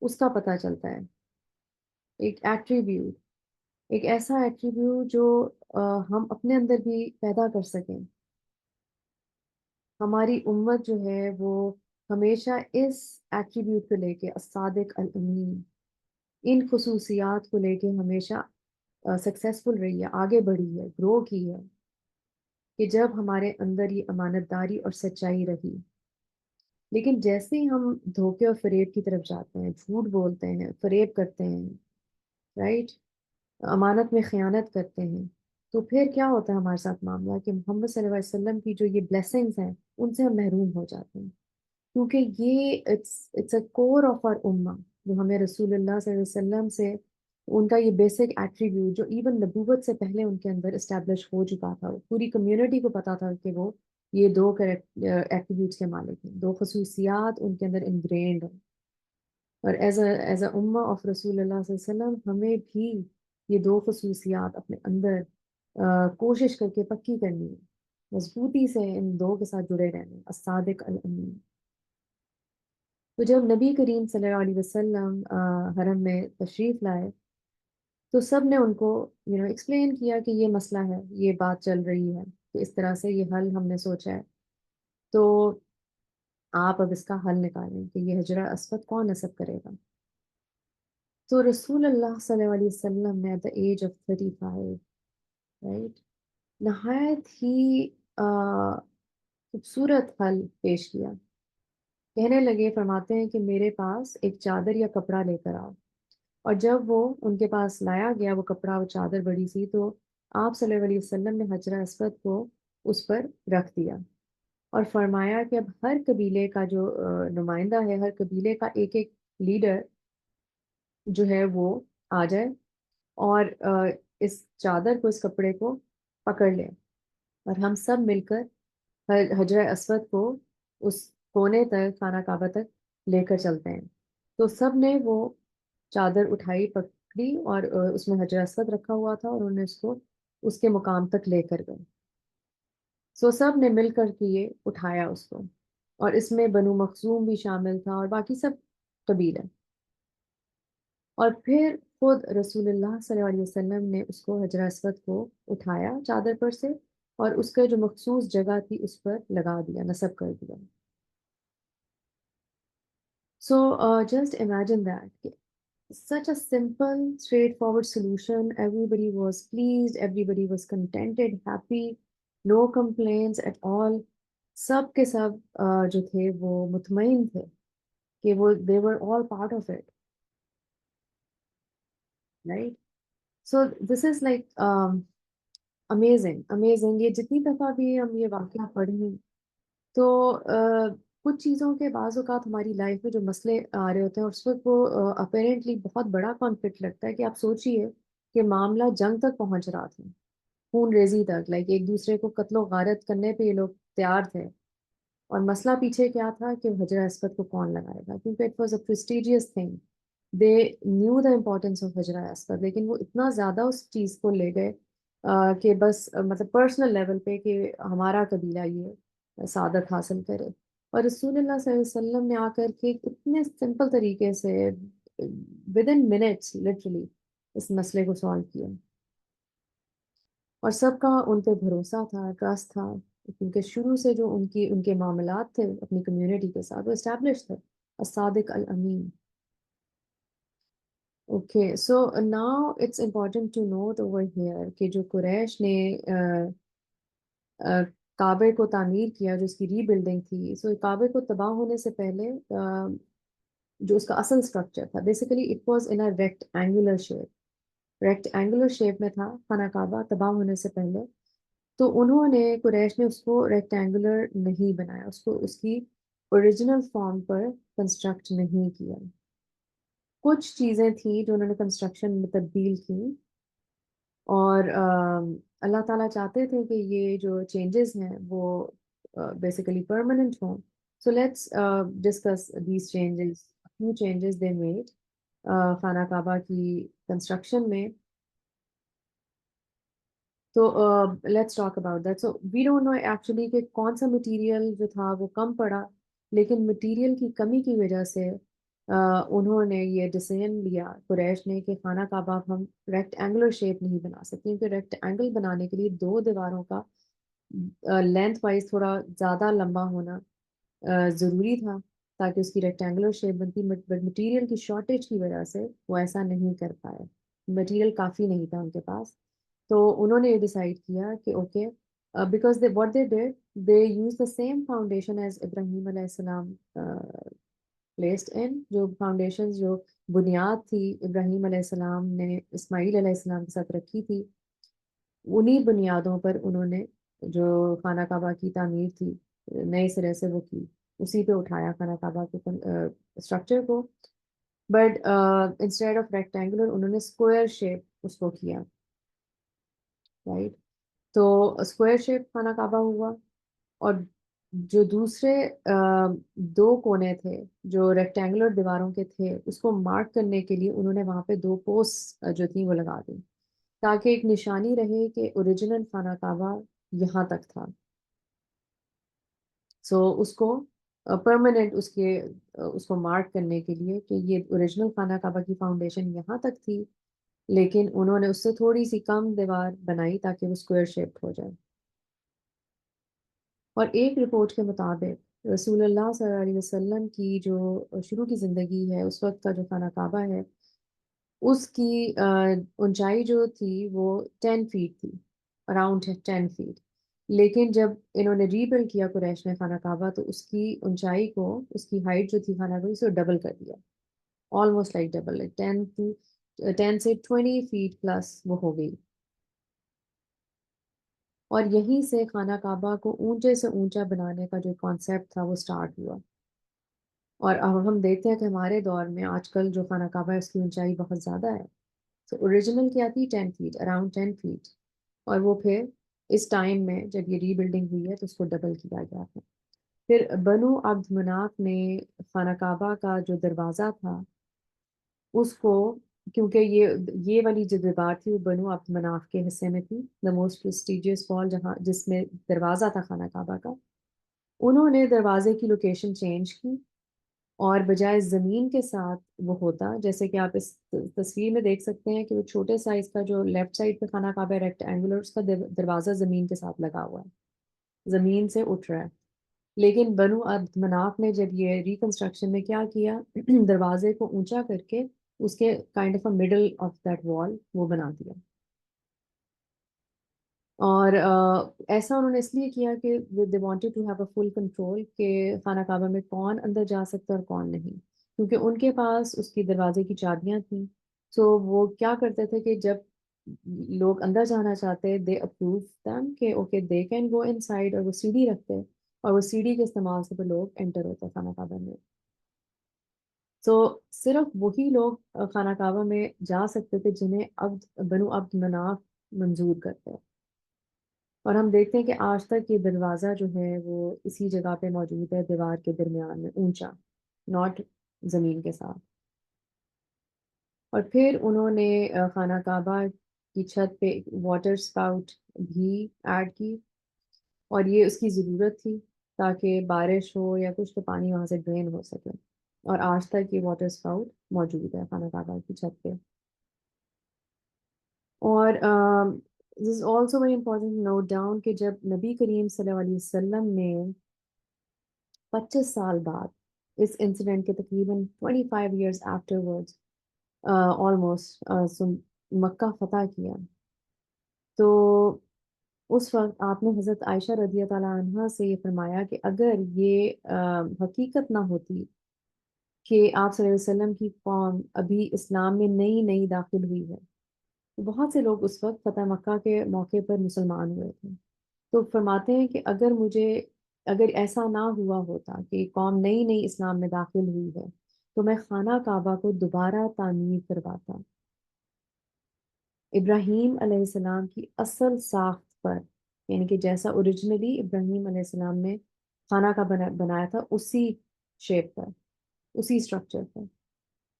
اس کا پتہ چلتا ہے. ایک ایٹریبیوٹ، ایک ایسا ایٹریبیوٹ جو ہم اپنے اندر بھی پیدا کر سکیں. ہماری امت جو ہے وہ ہمیشہ اس ایٹریبیوٹ کو لے کے، الصادق الامین، ان خصوصیات کو لے کے ہمیشہ سکسیسفل رہی ہے، آگے بڑھی ہے، گرو کی ہے. کہ جب ہمارے اندر یہ امانت داری اور سچائی رہی، لیکن جیسے ہی ہم دھوکے اور فریب کی طرف جاتے ہیں، جھوٹ بولتے ہیں، فریب کرتے ہیں، رائٹ، امانت میں خیانت کرتے ہیں، تو پھر کیا ہوتا ہے ہمارے ساتھ معاملہ کہ محمد صلی اللہ علیہ وسلم کی جو یہ بلیسنگز ہیں ان سے ہم محروم ہو جاتے ہیں. کیونکہ یہ it's a core of our امہ، جو ہمیں رسول اللہ صلی اللہ علیہ وسلم سے ان کا یہ بیسک ایٹریبیوٹ جو ایون نبوت سے پہلے ان کے اندر اسٹیبلش ہو چکا تھا، پوری کمیونٹی کو پتا تھا کہ وہ یہ دو ایٹریبیوٹس کے مالک ہیں، دو خصوصیات ان کے اندر انگرینڈ ہیں. اور ایز اے امہ آف رسول اللہ صلی اللہ علیہ وسلم ہمیں بھی یہ دو خصوصیات اپنے اندر کوشش کر کے پکی کرنی ہے، مضبوطی سے ان دو کے ساتھ جڑے رہنے. الصادق الامین. تو جب نبی کریم صلی اللہ علیہ وسلم حرم میں تشریف لائے تو سب نے ان کو ایکسپلین کیا کہ یہ مسئلہ ہے، یہ بات چل رہی ہے، کہ اس طرح سے یہ حل ہم نے سوچا ہے، تو آپ اب اس کا حل نکالیں کہ یہ حجرہ اسود کون نصب کرے گا. تو رسول اللہ صلی اللہ علیہ وسلم نے at the age of 35، right, نہایت ہی خوبصورت حل پیش کیا. کہنے لگے، فرماتے ہیں کہ میرے پاس ایک چادر یا کپڑا لے کر آؤ. اور جب وہ ان کے پاس لایا گیا وہ کپڑا، وہ چادر بڑی سی، تو آپ صلی اللہ علیہ وسلم نے حجرہ اسود کو اس پر رکھ دیا اور فرمایا کہ اب ہر قبیلے کا جو نمائندہ ہے، ہر قبیلے کا ایک ایک لیڈر جو ہے وہ آ جائے اور اس چادر کو، اس کپڑے کو پکڑ لے، اور ہم سب مل کر حجرہ اسود کو اس کونے تک، خانہ کعبہ تک لے کر چلتے ہیں. تو سب نے وہ چادر اٹھائی، پکڑی، اور اس میں حجر اسود رکھا ہوا تھا اور انہوں نے اس کو اس کے مقام تک لے کر گئے. سو سب نے مل کر کے یہ اٹھایا اس کو، اور اس میں بنو مخزوم بھی شامل تھا اور باقی سب قبیلے. اور پھر خود رسول اللہ صلی اللہ علیہ وسلم نے اس کو حجر اسود کو اٹھایا چادر پر سے اور اس کا جو مخصوص جگہ تھی اس پر لگا دیا، نصب کر دیا. So just imagine that. Such a simple, straightforward solution. Everybody was pleased, everybody was contented, happy, no complaints at all. سب کے سب جو تھے وہ مطمئن تھے کہ وہ they were all part of it, right? So this is like amazing. یہ جتنی دفعہ بھی ہم یہ واقعہ پڑھیں تو کچھ چیزوں کے بعض اوقات ہماری لائف میں جو مسئلے آ رہے ہوتے ہیں اور اس وقت وہ اپیرنٹلی بہت بڑا کانفلکٹ لگتا ہے کہ آپ سوچیے کہ معاملہ جنگ تک پہنچ رہا تھا، خون ریزی تک، لائک ایک دوسرے کو قتل و غارت کرنے پہ یہ لوگ تیار تھے، اور مسئلہ پیچھے کیا تھا کہ حجر اسود کو کون لگائے گا، کیونکہ it was a prestigious thing. They knew the importance of حجر اسود، لیکن وہ اتنا زیادہ اس چیز کو لے گئے کہ بس مطلب پرسنل لیول پہ کہ ہمارا قبیلہ یہ سعادت حاصل کرے. اور رسول اللہ صلی اللہ علیہ وسلم نے آ کر کے اتنے سمپل طریقے سے ود ان منٹس لٹرلی اس مسئلے کو سالو کیا، اور سب کا ان پہ بھروسہ تھا، ٹرسٹ تھا، کیونکہ شروع سے جو ان کے معاملات تھے اپنی کمیونٹی کے ساتھ وہ اسٹیبلش تھے، الصادق الامین. Okay so now it's important to note over here کہ جو قریش نے کعبے کو تعمیر کیا، جو اس کی ری بلڈنگ تھی، سو کعبے کو تباہ ہونے سے پہلے جو اس کا اصل اسٹرکچر تھا basically it was in rectangular shape میں تھا خانہ کعبہ تباہ ہونے سے پہلے. تو انہوں نے قریش نے اس کو ریکٹینگولر نہیں بنایا، اس کو اس کی اوریجنل فارم پر کنسٹرکٹ نہیں کیا. کچھ چیزیں تھیں جو انہوں نے کنسٹرکشن میں تبدیل کی، اور اللہ تعالیٰ چاہتے تھے کہ یہ جو چینجز ہیں وہ بیسیکلی پرماننٹ ہوں. So let's discuss these changes, new changes they made خانہ کعبہ کی کنسٹرکشن میں. تو let's talk about that. So we don't know actually کہ کون سا مٹیریل جو تھا وہ کم پڑا، لیکن مٹیریل کی کمی کی وجہ سے انہوں نے یہ ڈیسیژن لیا قریش نے کہ خانہ کعبہ ہم ریکٹ اینگولر شیپ نہیں بنا سکتے، کیونکہ ریکٹ اینگل بنانے کے لیے دو دیواروں کا لینتھ وائز تھوڑا زیادہ لمبا ہونا ضروری تھا تاکہ اس کی ریکٹینگولر شیپ بنتی، بٹ مٹیریل کی شارٹیج کی وجہ سے وہ ایسا نہیں کر پائے، مٹیریل کافی نہیں تھا ان کے پاس. تو انہوں نے یہ ڈیسائیڈ کیا کہ okay because they what they did they used the same foundation as Ibrahim علیہ السلام پلیسڈ ان، جو فاؤنڈیشن جو بنیاد تھی ابراہیم علیہ السلام نے اسماعیل علیہ السلام کے ساتھ رکھی تھی، انہی بنیادوں پر انہوں نے جو خانہ کعبہ کی تعمیر تھی نئے سرے سے وہ کی، اسی پہ اٹھایا خانہ کعبہ کے اسٹرکچر کو. بٹ انسٹیڈ آف ریکٹینگولر انہوں نے اسکوائر شیپ اس کو کیا، رائٹ. تو اسکوائر شیپ خانہ کعبہ ہوا، اور جو دوسرے دو کونے تھے جو ریکٹینگولر دیواروں کے تھے اس کو مارک کرنے کے لیے انہوں نے وہاں پہ دو پوسٹ جو تھیں وہ لگا دی تاکہ ایک نشانی رہے کہ اوریجنل خانہ کعبہ یہاں تک تھا. سو اس کو پرماننٹ اس کو مارک کرنے کے لیے کہ یہ اوریجنل خانہ کعبہ کی فاؤنڈیشن یہاں تک تھی، لیکن انہوں نے اس سے تھوڑی سی کم دیوار بنائی تاکہ وہ اسکوائر شیپ ہو جائے. اور ایک رپورٹ کے مطابق رسول اللہ صلی اللہ علیہ وسلم کی جو شروع کی زندگی ہے اس وقت کا جو خانہ کعبہ ہے اس کی اونچائی جو تھی وہ 10 فیٹ تھی، اراؤنڈ 10 فیٹ. لیکن جب انہوں نے ری بلڈ کیا قریش نے خانہ کعبہ تو اس کی اونچائی کو، اس کی ہائٹ جو تھی خانہ کعبہ سے ڈبل کر دیا، آلموسٹ لائک ڈبل، 10 سے 20 فیٹ پلس وہ ہو گئی. اور یہیں سے خانہ کعبہ کو اونچے سے اونچا بنانے کا جو کانسیپٹ تھا وہ سٹارٹ ہوا. اور اب ہم دیکھتے ہیں کہ ہمارے دور میں آج کل جو خانہ کعبہ ہے اس کی اونچائی بہت زیادہ ہے. تو اوریجنل کیا تھی 10 فیٹ، اراؤنڈ 10 فیٹ، اور وہ پھر اس ٹائم میں جب یہ ری بلڈنگ ہوئی ہے تو اس کو ڈبل کیا گیا تھا. پھر بنو عبد مناف نے خانہ کعبہ کا جو دروازہ تھا اس کو، کیونکہ یہ والی جو دیوار تھی وہ بنو عبد مناف کے حصے میں تھی، دا موسٹ پریسٹیجیس وال، جس میں دروازہ تھا خانہ کعبہ کا، انہوں نے دروازے کی لوکیشن چینج کی اور بجائے زمین کے ساتھ وہ ہوتا، جیسے کہ آپ اس تصویر میں دیکھ سکتے ہیں کہ وہ چھوٹے سائز کا جو لیفٹ سائڈ پہ خانہ کعبہ ریکٹ اینگولر، اس کا دروازہ زمین کے ساتھ لگا ہوا ہے، زمین سے اٹھ رہا ہے. لیکن بنو عبد مناف نے جب یہ ریکنسٹرکشن میں کیا دروازے کو اونچا کر کے اس کے kind of a middle of that وال وہ بنا دیا. اور ایسا انہوں نے اس لیے کیا کہ they wanted to have a full control کہ خانہ کعبہ میں کون اندر جا سکتا ہے اور کون نہیں، کیونکہ ان کے پاس اس کی دروازے کی چابیاں تھیں. سو وہ کیا کرتے تھے کہ جب لوگ اندر جانا چاہتے دے اپروو دیم کہ okay they can go in side, اور وہ سیڑھی رکھتے اور وہ سیڑھی کے استعمال سے پھر لوگ انٹر ہوتے خانہ کعبہ میں. سو صرف وہی لوگ خانہ کعبہ میں جا سکتے تھے جنہیں بنو عبد مناف منظور کرتے. اور ہم دیکھتے ہیں کہ آج تک یہ دروازہ جو ہے وہ اسی جگہ پہ موجود ہے، دیوار کے درمیان میں اونچا، ناٹ زمین کے ساتھ. اور پھر انہوں نے خانہ کعبہ کی چھت پہ واٹر سپاؤٹ بھی ایڈ کی، اور یہ اس کی ضرورت تھی تاکہ بارش ہو یا کچھ تو پانی وہاں سے ڈرین ہو سکے. اور آج تک یہ واٹر سپاؤٹ موجود ہے خانہ کعبہ کی چھت پہ. اور this is also very important note down کہ جب نبی کریم صلی اللہ علیہ وسلم نے 25 سال بعد اس انسیڈنٹ کے تقریباً 25 ایئرس آفٹر ورڈ آلموسٹ مکہ فتح کیا، تو اس وقت آپ نے حضرت عائشہ رضی اللہ عنہا سے یہ فرمایا کہ اگر یہ حقیقت نہ ہوتی کہ آپ صلی اللہ علیہ وسلم کی قوم ابھی اسلام میں نئی نئی داخل ہوئی ہے، بہت سے لوگ اس وقت فتح مکہ کے موقع پر مسلمان ہوئے تھے. تو فرماتے ہیں کہ اگر ایسا نہ ہوا ہوتا کہ قوم نئی نئی اسلام میں داخل ہوئی ہے تو میں خانہ کعبہ کو دوبارہ تعمیر کرواتا. ابراہیم علیہ السلام کی اصل ساخت پر، یعنی کہ جیسا اوریجنلی ابراہیم علیہ السلام نے خانہ کا بنایا تھا اسی شیپ پر، اسی اسٹرکچر پر،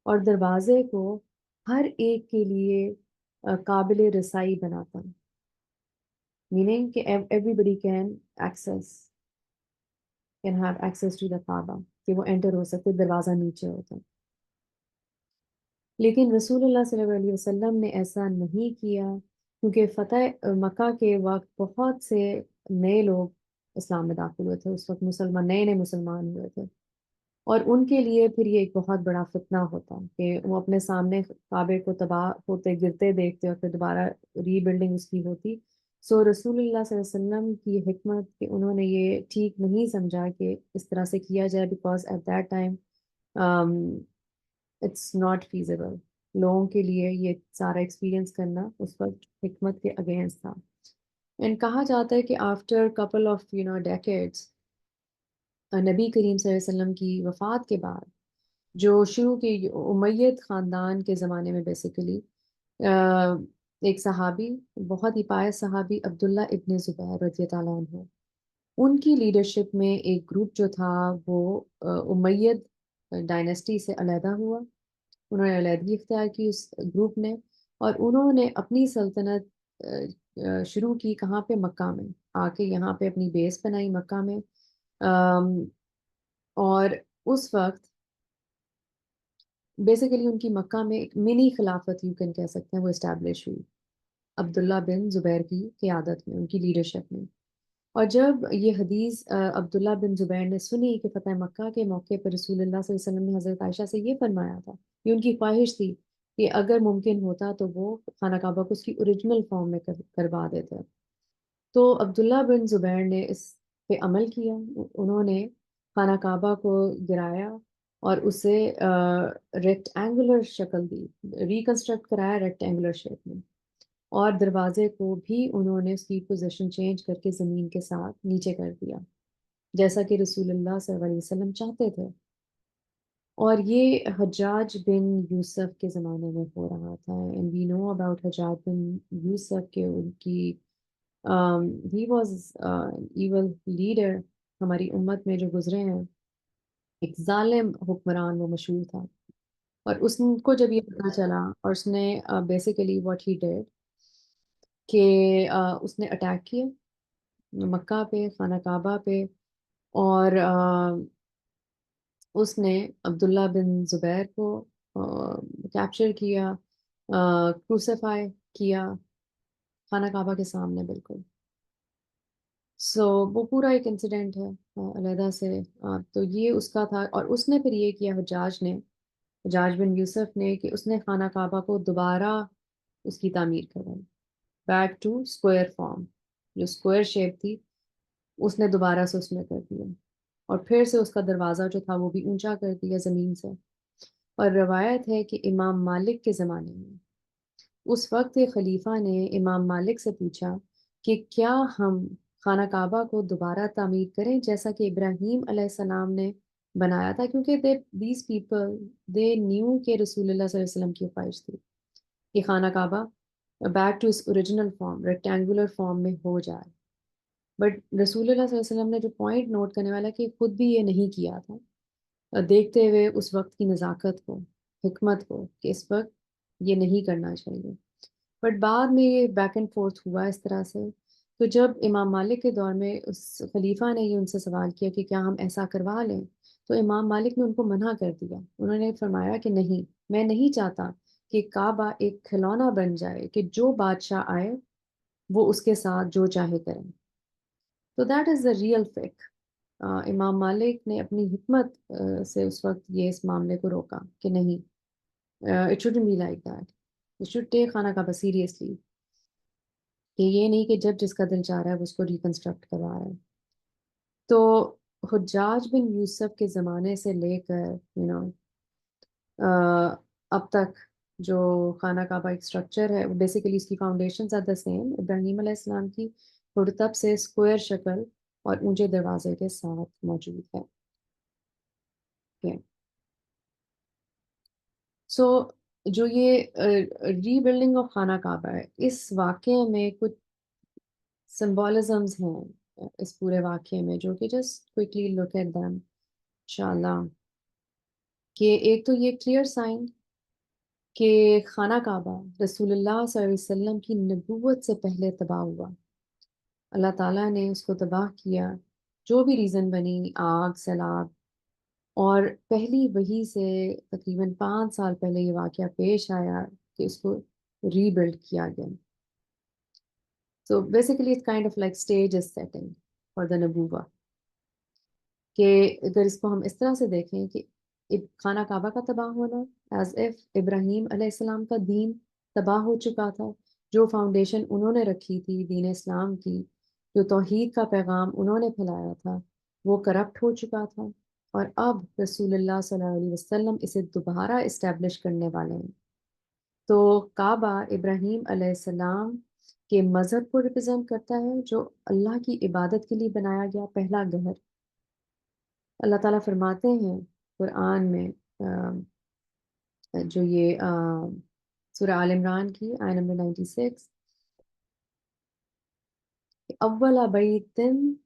اور دروازے کو ہر ایک کے لیے قابل رسائی بناتا، میننگ کہ everybody can have access to the Kaaba, کہ وہ انٹر ہو سکتے، دروازہ نیچے ہوتا. لیکن رسول اللہ صلی اللہ علیہ وسلم نے ایسا نہیں کیا، کیونکہ فتح مکہ کے وقت بہت سے نئے لوگ اسلام میں داخل ہوئے تھے. اس وقت نئے نئے مسلمان ہوئے تھے، اور ان کے لیے پھر یہ ایک بہت بڑا فتنہ ہوتا کہ وہ اپنے سامنے کعبے کو تباہ ہوتے گرتے دیکھتے اور پھر دوبارہ ری بلڈنگ اس کی ہوتی. سو رسول اللہ صلی اللہ علیہ وسلم کی حکمت کہ انہوں نے یہ ٹھیک نہیں سمجھا کہ اس طرح سے کیا جائے، because at that time it's not feasible. لوگوں کے لیے یہ سارا ایکسپیرئنس کرنا اس وقت حکمت کے اگینسٹ تھا. اینڈ کہا جاتا ہے کہ آفٹر کپل آف ڈیکیڈس، نبی کریم صلی اللہ علیہ وسلم کی وفات کے بعد جو شروع کے امید خاندان کے زمانے میں بیسیکلی ایک صحابی، بہت ہی پائس صحابی، عبداللہ ابن زبیر رضی اللہ عنہ، ان کی لیڈرشپ میں ایک گروپ جو تھا وہ امید ڈائنیسٹی سے علیحدہ ہوا. انہوں نے علیحدگی اختیار کی اس گروپ نے، اور انہوں نے اپنی سلطنت شروع کی کہاں پہ؟ مکہ میں آ کے یہاں پہ اپنی بیس بنائی مکہ میں. اور اس وقت بیسیکلی ان کی مکہ میں ایک منی خلافت یو کین کہہ سکتے ہیں وہ اسٹیبلش ہوئی عبداللہ بن زبیر کی قیادت میں، ان کی لیڈرشپ میں. اور جب یہ حدیث عبداللہ بن زبیر نے سنی کہ فتح مکہ کے موقع پر رسول اللہ صلی اللہ علیہ وسلم نے حضرت عائشہ سے یہ فرمایا تھا، یہ ان کی خواہش تھی کہ اگر ممکن ہوتا تو وہ خانہ کعبہ کو اس کی اوریجنل فارم میں کروا دیتے. تو عبداللہ بن زبیر نے اس پہ عمل کیا. انہوں نے خانہ کعبہ کو گرایا اور اسے ریکٹینگولر شکل دی، ریکنسٹرکٹ کرایا ریکٹینگولر شیپ میں، اور دروازے کو بھی انہوں نے اس کی پوزیشن چینج کر کے زمین کے ساتھ نیچے کر دیا، جیسا کہ رسول اللہ صلی اللہ علیہ وسلم چاہتے تھے. اور یہ حجاج بن یوسف کے زمانے میں ہو رہا تھا. اینڈ وی نو اباؤٹ حجاج بن یوسف کہ ان کی ہی واز ایول لیڈر ہماری امت میں جو گزرے ہیں، ایک ظالم حکمران وہ مشہور تھا. اور اس کو جب یہ پتا چلا، اور اس نے بیسیکلی واٹ ہی ڈیڈ کہ اس نے اٹیک کیا مکہ پہ، خانہ کعبہ پہ، اور اس نے عبداللہ بن زبیر کو کیپچر کیا، کروسیفائی کیا خانہ کعبہ کے سامنے بالکل. سو وہ پورا ایک انسیڈنٹ ہے علیحدہ سے. تو یہ اس کا تھا، اور اس نے پھر یہ کیا حجاج بن یوسف نے کہ اس نے خانہ کعبہ کو دوبارہ اس کی تعمیر کروائی، بیک ٹو اسکوائر فارم. جو اسکوائر شیپ تھی اس نے دوبارہ سے اس میں کر دیا، اور پھر سے اس کا دروازہ جو تھا وہ بھی اونچا کر دیا زمین سے۔ اور روایت ہے کہ امام مالک کے زمانے میں اس وقت ایک خلیفہ نے امام مالک سے پوچھا کہ کیا ہم خانہ کعبہ کو دوبارہ تعمیر کریں جیسا کہ ابراہیم علیہ السلام نے بنایا تھا، کیونکہ دیز پیپل دے نیو کہ رسول اللہ صلی اللہ علیہ وسلم کی خواہش تھی کہ خانہ Kaaba back to its original form, rectangular form میں ہو جائے۔ بٹ رسول اللہ صلی اللہ علیہ وسلم نے جو پوائنٹ نوٹ کرنے والا کہ خود بھی یہ نہیں کیا تھا، دیکھتے ہوئے اس وقت کی نزاکت کو، حکمت کو، کہ اس وقت یہ نہیں کرنا چاہیے۔ بٹ بعد میں یہ بیک اینڈ فورتھ ہوا اس طرح سے، تو جب امام مالک کے دور میں اس خلیفہ نے یہ ان سے سوال کیا کہ کیا ہم ایسا کروا لیں، تو امام مالک نے ان کو منع کر دیا۔ انہوں نے فرمایا کہ نہیں، میں نہیں چاہتا کہ کعبہ ایک کھلونا بن جائے کہ جو بادشاہ آئے وہ اس کے ساتھ جو چاہے کریں۔ تو that is the real fake. امام مالک نے اپنی حکمت سے اس وقت یہ اس معاملے کو روکا کہ نہیں، it shouldn't be like that, it should take خانہ کعبہ سیریسلی، کہ یہ نہیں کہ جب جس کا دل چاہ رہا ہے وہ اس کو ریکنسٹرکٹ کروا رہا ہے۔ تو حجاج بن یوسف کے زمانے سے لے کر اب تک جو خانہ کعبہ ایک اسٹرکچر ہے، بیسیکلی اس کی فاؤنڈیشنز آر دا سیم، ابراہیم علیہ السلام کی پرتب سے اسکوائر شکل اور اونچے دروازے کے ساتھ موجود ہے۔ سو جو یہ ری بلڈنگ آف خانہ کعبہ ہے، اس واقعے میں کچھ سمبولزمز ہیں اس پورے واقعے میں، جو کہ just quickly look at them انشاءاللہ، کہ ایک تو یہ کلیئر سائن کہ خانہ کعبہ رسول اللہ صلی اللہ علیہ وسلم کی نبوت سے پہلے تباہ ہوا۔ اللہ تعالیٰ نے اس کو تباہ کیا، جو بھی ریزن بنی، آگ، سیلاب، اور پہلی وحی سے تقریباً 5 سال پہلے یہ واقعہ پیش آیا کہ اس کو ری بلڈ کیا گیا۔ So basically it's kind of like stage is setting for the نبوہ، کہ اگر اس کو ہم اس طرح سے دیکھیں کہ خانہ کعبہ کا تباہ ہونا ایز اف ابراہیم علیہ السلام کا دین تباہ ہو چکا تھا، جو فاؤنڈیشن انہوں نے رکھی تھی دین اسلام کی، جو توحید کا پیغام انہوں نے پھیلایا تھا، وہ کرپٹ ہو چکا تھا، اور اب رسول اللہ صلی اللہ علیہ وسلم اسے دوبارہ اسٹیبلش کرنے والے ہیں۔ تو کعبہ ابراہیم علیہ السلام کے مذہب کو ریپرزینٹ کرتا ہے، جو اللہ کی عبادت کے لیے بنایا گیا پہلا گھر۔ اللہ تعالیٰ فرماتے ہیں قرآن میں جو یہ سورہ آل عمران کی آیت نمبر 96، اول بیت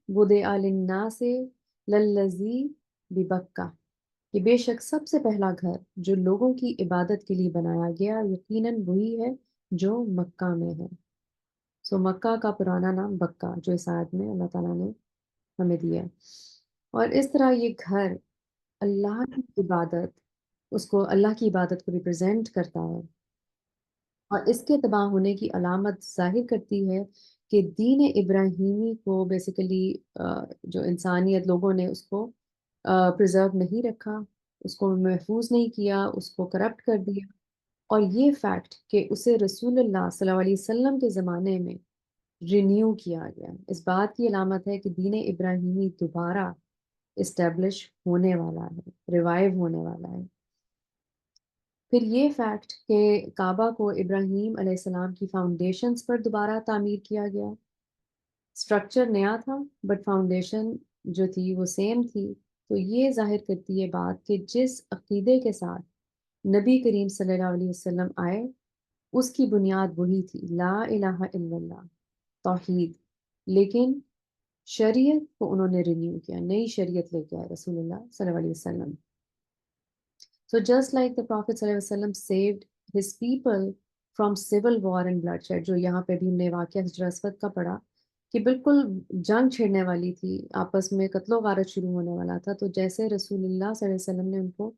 وضع للناس للذی ببکہ، کہ بے شک سب سے پہلا گھر جو لوگوں کی عبادت کے لیے بنایا گیا یقیناً وہی ہے جو مکہ میں ہے۔ سو مکہ کا پرانا نام بکہ، جو اس آیت میں اللہ تعالیٰ نے ہمیں دیا۔ اور اس طرح یہ گھر اللہ کی عبادت، اس کو اللہ کی عبادت کو ریپرزینٹ کرتا ہے، اور اس کے تباہ ہونے کی علامت ظاہر کرتی ہے کہ دین ابراہیمی کو بیسیکلی جو انسانیت لوگوں نے اس کو پرزرو نہیں رکھا، اس کو محفوظ نہیں کیا، اس کو کرپٹ کر دیا۔ اور یہ فیکٹ کہ اسے رسول اللہ صلی اللہ علیہ وسلم کے زمانے میں رینیو کیا گیا، اس بات کی علامت ہے کہ دین ابراہیمی دوبارہ اسٹیبلش ہونے والا ہے، ریوائیو ہونے والا ہے۔ پھر یہ فیکٹ کہ کعبہ کو ابراہیم علیہ السلام کی فاؤنڈیشنز پر دوبارہ تعمیر کیا گیا، اسٹرکچر نیا تھا بٹ فاؤنڈیشن جو تھی وہ سیم تھی، تو یہ ظاہر کرتی ہے بات کہ جس عقیدے کے ساتھ نبی کریم صلی اللہ علیہ وسلم آئے اس کی بنیاد وہی تھی، لا الہ الا اللہ، توحید، لیکن شریعت کو انہوں نے رینیو کیا، نئی شریعت لے کے آئے رسول اللہ صلی اللہ علیہ وسلم۔ So just like the Prophet صلی اللہ علیہ وسلم saved his people from civil war and bloodshed، جو یہاں پہ بھی ہم نے واقعہ حجر اسود کا پڑھا کہ بالکل جنگ چھڑنے والی تھی، آپس میں قتل و غارت شروع ہونے والا تھا، تو جیسے رسول اللہ صلی اللہ علیہ وسلم نے ان کو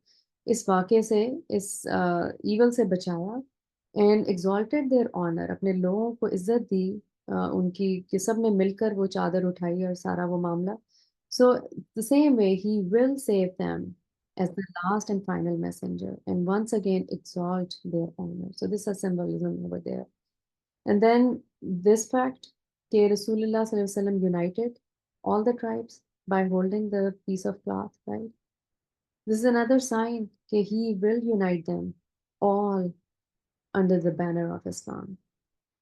اس واقعے سے، اس ایول سے بچایا اینڈ exalted their honor، اپنے لوگوں کو عزت دی ان کی، کہ سب نے مل کر وہ چادر اٹھائی اور سارا وہ معاملہ۔ So the same way he will save them as the last and final messenger, and once again exalt their honor. So this is symbolism over there. And then this fact کہ رسول اللہ صلی اللہ علیہ وسلم united all the tribes by holding the piece of cloth, right? This is another sign کہ he will unite them all under the banner of Islam.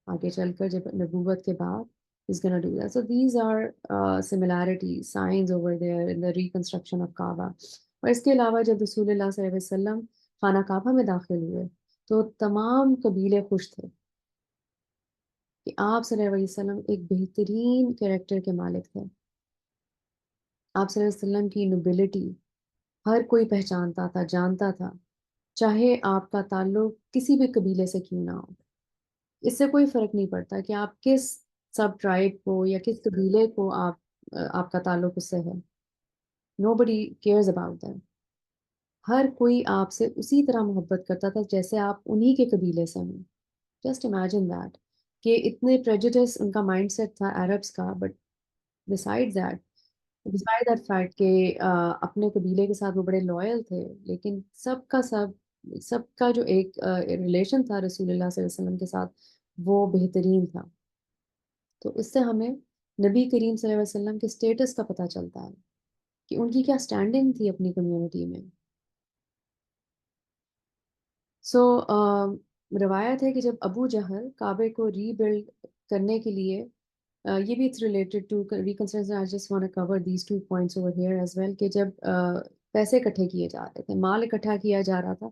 آگے چل کر جب نبوت کے بعد is going to do that. So these are similarities, signs over there in the reconstruction of Kaaba. اور اس کے علاوہ جب رسول اللہ صلی اللہ علیہ وسلم خانہ کعبہ میں داخل ہوئے تو تمام قبیلے خوش تھے کہ آپ صلی اللہ علیہ وسلم ایک بہترین کیریکٹر کے مالک تھے. آپ صلی اللہ علیہ وسلم کی نوبلٹی ہر کوئی پہچانتا تھا، جانتا تھا، چاہے آپ کا تعلق کسی بھی قبیلے سے کیوں نہ ہو. اس سے کوئی فرق نہیں پڑتا کہ آپ کس سب ٹرائب کو یا کس قبیلے کو آپ کا تعلق اس سے ہے. nobody cares about them. ہر کوئی آپ سے اسی طرح محبت کرتا تھا جیسے آپ انہی کے قبیلے سے ہیں. جسٹ امیجن دیٹ کہ اتنے پریجوڈس ان کا مائنڈ سیٹ تھا عربس کا. بٹ بسائڈ دیٹ فیکٹ کہ اپنے قبیلے کے ساتھ وہ بڑے لوئل تھے، لیکن سب کا جو ایک ریلیشن تھا رسول اللہ صلی اللہ علیہ وسلم کے ساتھ وہ بہترین تھا. تو اس سے ہمیں نبی کریم صلی اللہ علیہ وسلم کے اسٹیٹس کا پتہ چلتا ہے کہ ان کی کیا اسٹینڈنگ تھی اپنی کمیونٹی میں. سو روایت ہے کہ جب ابو جہل کعبے کو ری بلڈ کرنے کے لیے یہ بھی it's related to reconstruction. I just want to cover these 2 points over here as well کہ جب پیسے اکٹھے کیے جا رہے تھے، مال اکٹھا کیا جا رہا تھا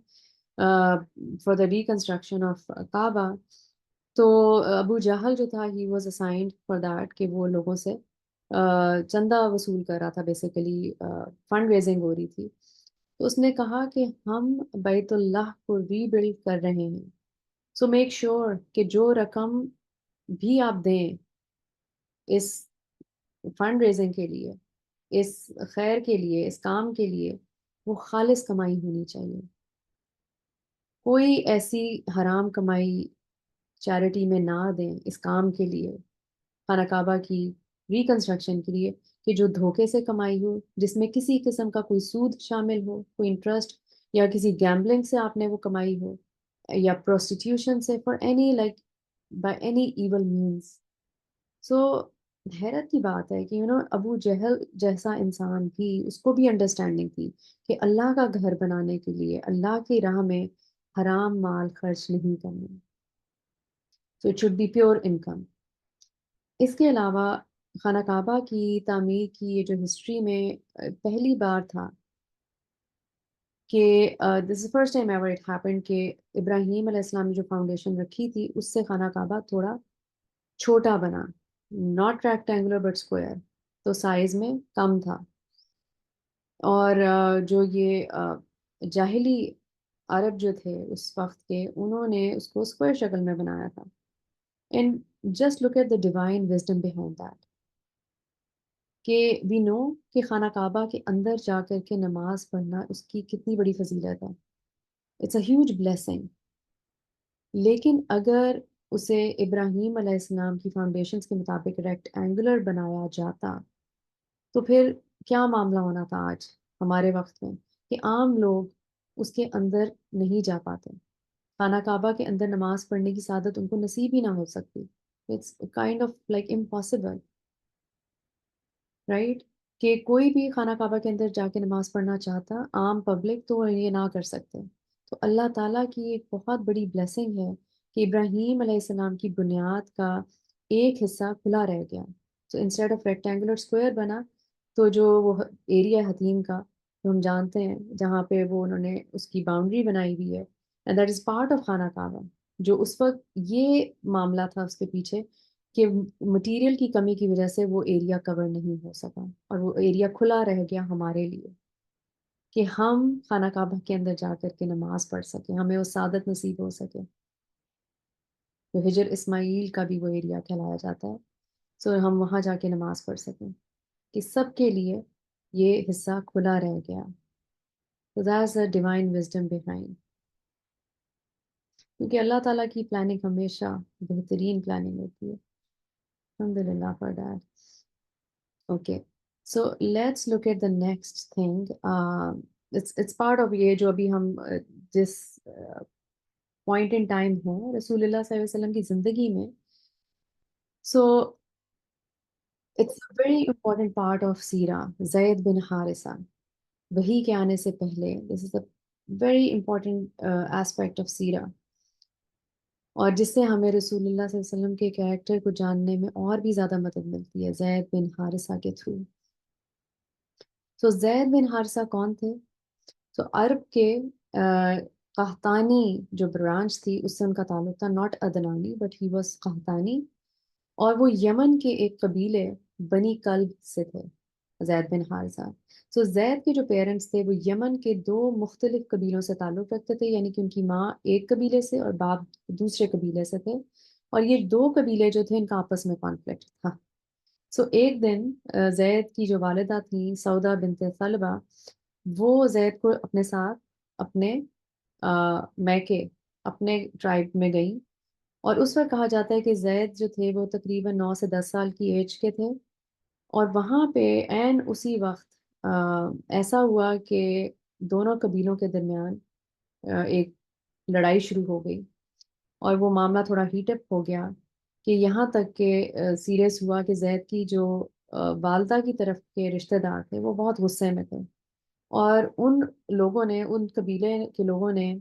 فار دا ریکنسٹرکشن آف کعبہ، تو ابو جہل جو تھا he was assigned for that کہ وہ لوگوں سے چندہ وصول کر رہا تھا. بیسیکلی فنڈ ریزنگ ہو رہی تھی. تو اس نے کہا کہ ہم بیت اللہ کو ری بلڈ کر رہے ہیں، سو میک شیور کہ جو رقم بھی آپ دیں اس فنڈ ریزنگ کے لیے، اس خیر کے لیے، اس کام کے لیے، وہ خالص کمائی ہونی چاہیے. کوئی ایسی حرام کمائی چیریٹی میں نہ دیں اس کام کے لیے، خانہ کعبہ کی ریکنسٹرکشن کے لیے، کہ جو دھوکے سے کمائی ہو، جس میں کسی قسم کا کوئی سود شامل ہو، کوئی انٹرسٹ، یا کسی گیمبلنگ سے آپ نے وہ کمائی ہو، یا پروسٹیٹیوشن سے، for any like by any evil means. So حیرت کی بات ہے کہ ابو جہل جیسا انسان بھی، اس کو بھی انڈرسٹینڈنگ تھی کہ اللہ کا گھر بنانے کے لیے اللہ کی راہ میں حرام مال خرچ نہیں کرنا. So it should be pure income. اس کے علاوہ خانہ کعبہ کی تعمیر کی یہ جو ہسٹری میں پہلی بار تھا کہ this is first time ever it happened کہ ابراہیم علیہ السلام نے جو فاؤنڈیشن رکھی تھی اس سے خانہ کعبہ تھوڑا چھوٹا بنا، ناٹ ریکٹینگولر بٹ اسکوائر، تو سائز میں کم تھا. اور جو یہ جاہلی عرب جو تھے اس وقت کے، انہوں نے اس کو اسکوائر شکل میں بنایا تھا. And just look at the divine wisdom behind that کہ وی نو کہ خانہ کعبہ کے اندر جا کر کے نماز پڑھنا اس کی کتنی بڑی فضیلت ہے. It's a huge blessing. لیکن اگر اسے ابراہیم علیہ السلام کی فاؤنڈیشنز کے مطابق ریکٹ اینگولر بنایا جاتا تو پھر کیا معاملہ ہونا تھا آج ہمارے وقت میں کہ عام لوگ اس کے اندر نہیں جا پاتے. خانہ کعبہ کے اندر نماز پڑھنے کی سعادت ان کو نصیب ہی نہ ہو سکتی. It's kind of like impossible, right? کہ کوئی بھی خانہ کعبہ کے اندر جا کے نماز پڑھنا چاہتا عام پبلک تو یہ نہ کر سکتے. تو اللہ تعالیٰ کی ایک بہت بڑی بلیسنگ ہے کہ ابراہیم علیہ السلام کی بنیاد کا ایک حصہ کھلا رہ گیا. تو انسٹیڈ آف ریکٹینگولر اسکوائر بنا، تو جو وہ ایریا حتیم کا جو ہم جانتے ہیں جہاں پہ وہ انہوں نے اس کی باؤنڈری بنائی ہوئی ہے، and that is part of خانہ کعبہ. جو اس وقت یہ معاملہ تھا اس کے پیچھے کہ مٹیریل کی کمی کی وجہ سے وہ ایریا کور نہیں ہو سکا اور وہ ایریا کھلا رہ گیا ہمارے لیے کہ ہم خانہ کعبہ کے اندر جا کر کے نماز پڑھ سکیں، ہمیں وہ سعادت نصیب ہو سکے. تو ہجر اسماعیل کا بھی وہ ایریا کہلایا جاتا ہے. سو ہم وہاں جا کے نماز پڑھ سکیں کہ سب کے لیے یہ حصہ کھلا رہ گیا. So that's the divine wisdom behind. کیونکہ اللہ تعالیٰ کی پلاننگ ہمیشہ بہترین پلاننگ ہوتی ہے. الحمدللہ for that. Okay, so let's look at the next thing. It's part of یہ جو ابھی ہم جس point in time ہوں رسول اللہ صلی اللہ علیہ وسلم کی زندگی میں. So It's a very important part of سیرہ. Zaid bin حارثہ وحی کے آنے سے پہلے this is a very important aspect of سیرہ، اور جس سے ہمیں رسول اللہ صلی اللہ علیہ وسلم کے کریکٹر کو جاننے میں اور بھی زیادہ مدد ملتی ہے زید بن حارثہ کے تھرو. تو زید بن حارثہ کون تھے؟ تو عرب کے قحطانی جو برانچ تھی اس سے ان کا تعلق تھا، ناٹ ادنانی بٹ ہی واز قحطانی، اور وہ یمن کے ایک قبیلے بنی کلب سے تھے زید بن حارثہ. سو زید کے جو پیرنٹس تھے وہ یمن کے دو مختلف قبیلوں سے تعلق رکھتے تھے، یعنی کہ ان کی ماں ایک قبیلے سے اور باپ دوسرے قبیلے سے تھے، اور یہ دو قبیلے جو تھے ان کا آپس میں کانفلکٹ تھا. سو ایک دن زید کی جو والدہ تھیں سودا بنت ثلبہ، وہ زید کو اپنے ساتھ اپنے میکے اپنے ٹرائب میں گئیں، اور اس وقت کہا جاتا ہے کہ زید جو تھے وہ تقریباً 9 سے 10 سال کی ایج کے تھے، اور وہاں پہ عین اسی وقت ایسا ہوا کہ دونوں قبیلوں کے درمیان ایک لڑائی شروع ہو گئی، اور وہ معاملہ تھوڑا ہیٹ اپ ہو گیا کہ یہاں تک کہ سیریس ہوا کہ زید کی جو والدہ کی طرف کے رشتہ دار تھے وہ بہت غصے میں تھے، اور ان لوگوں نے، ان قبیلے کے لوگوں نے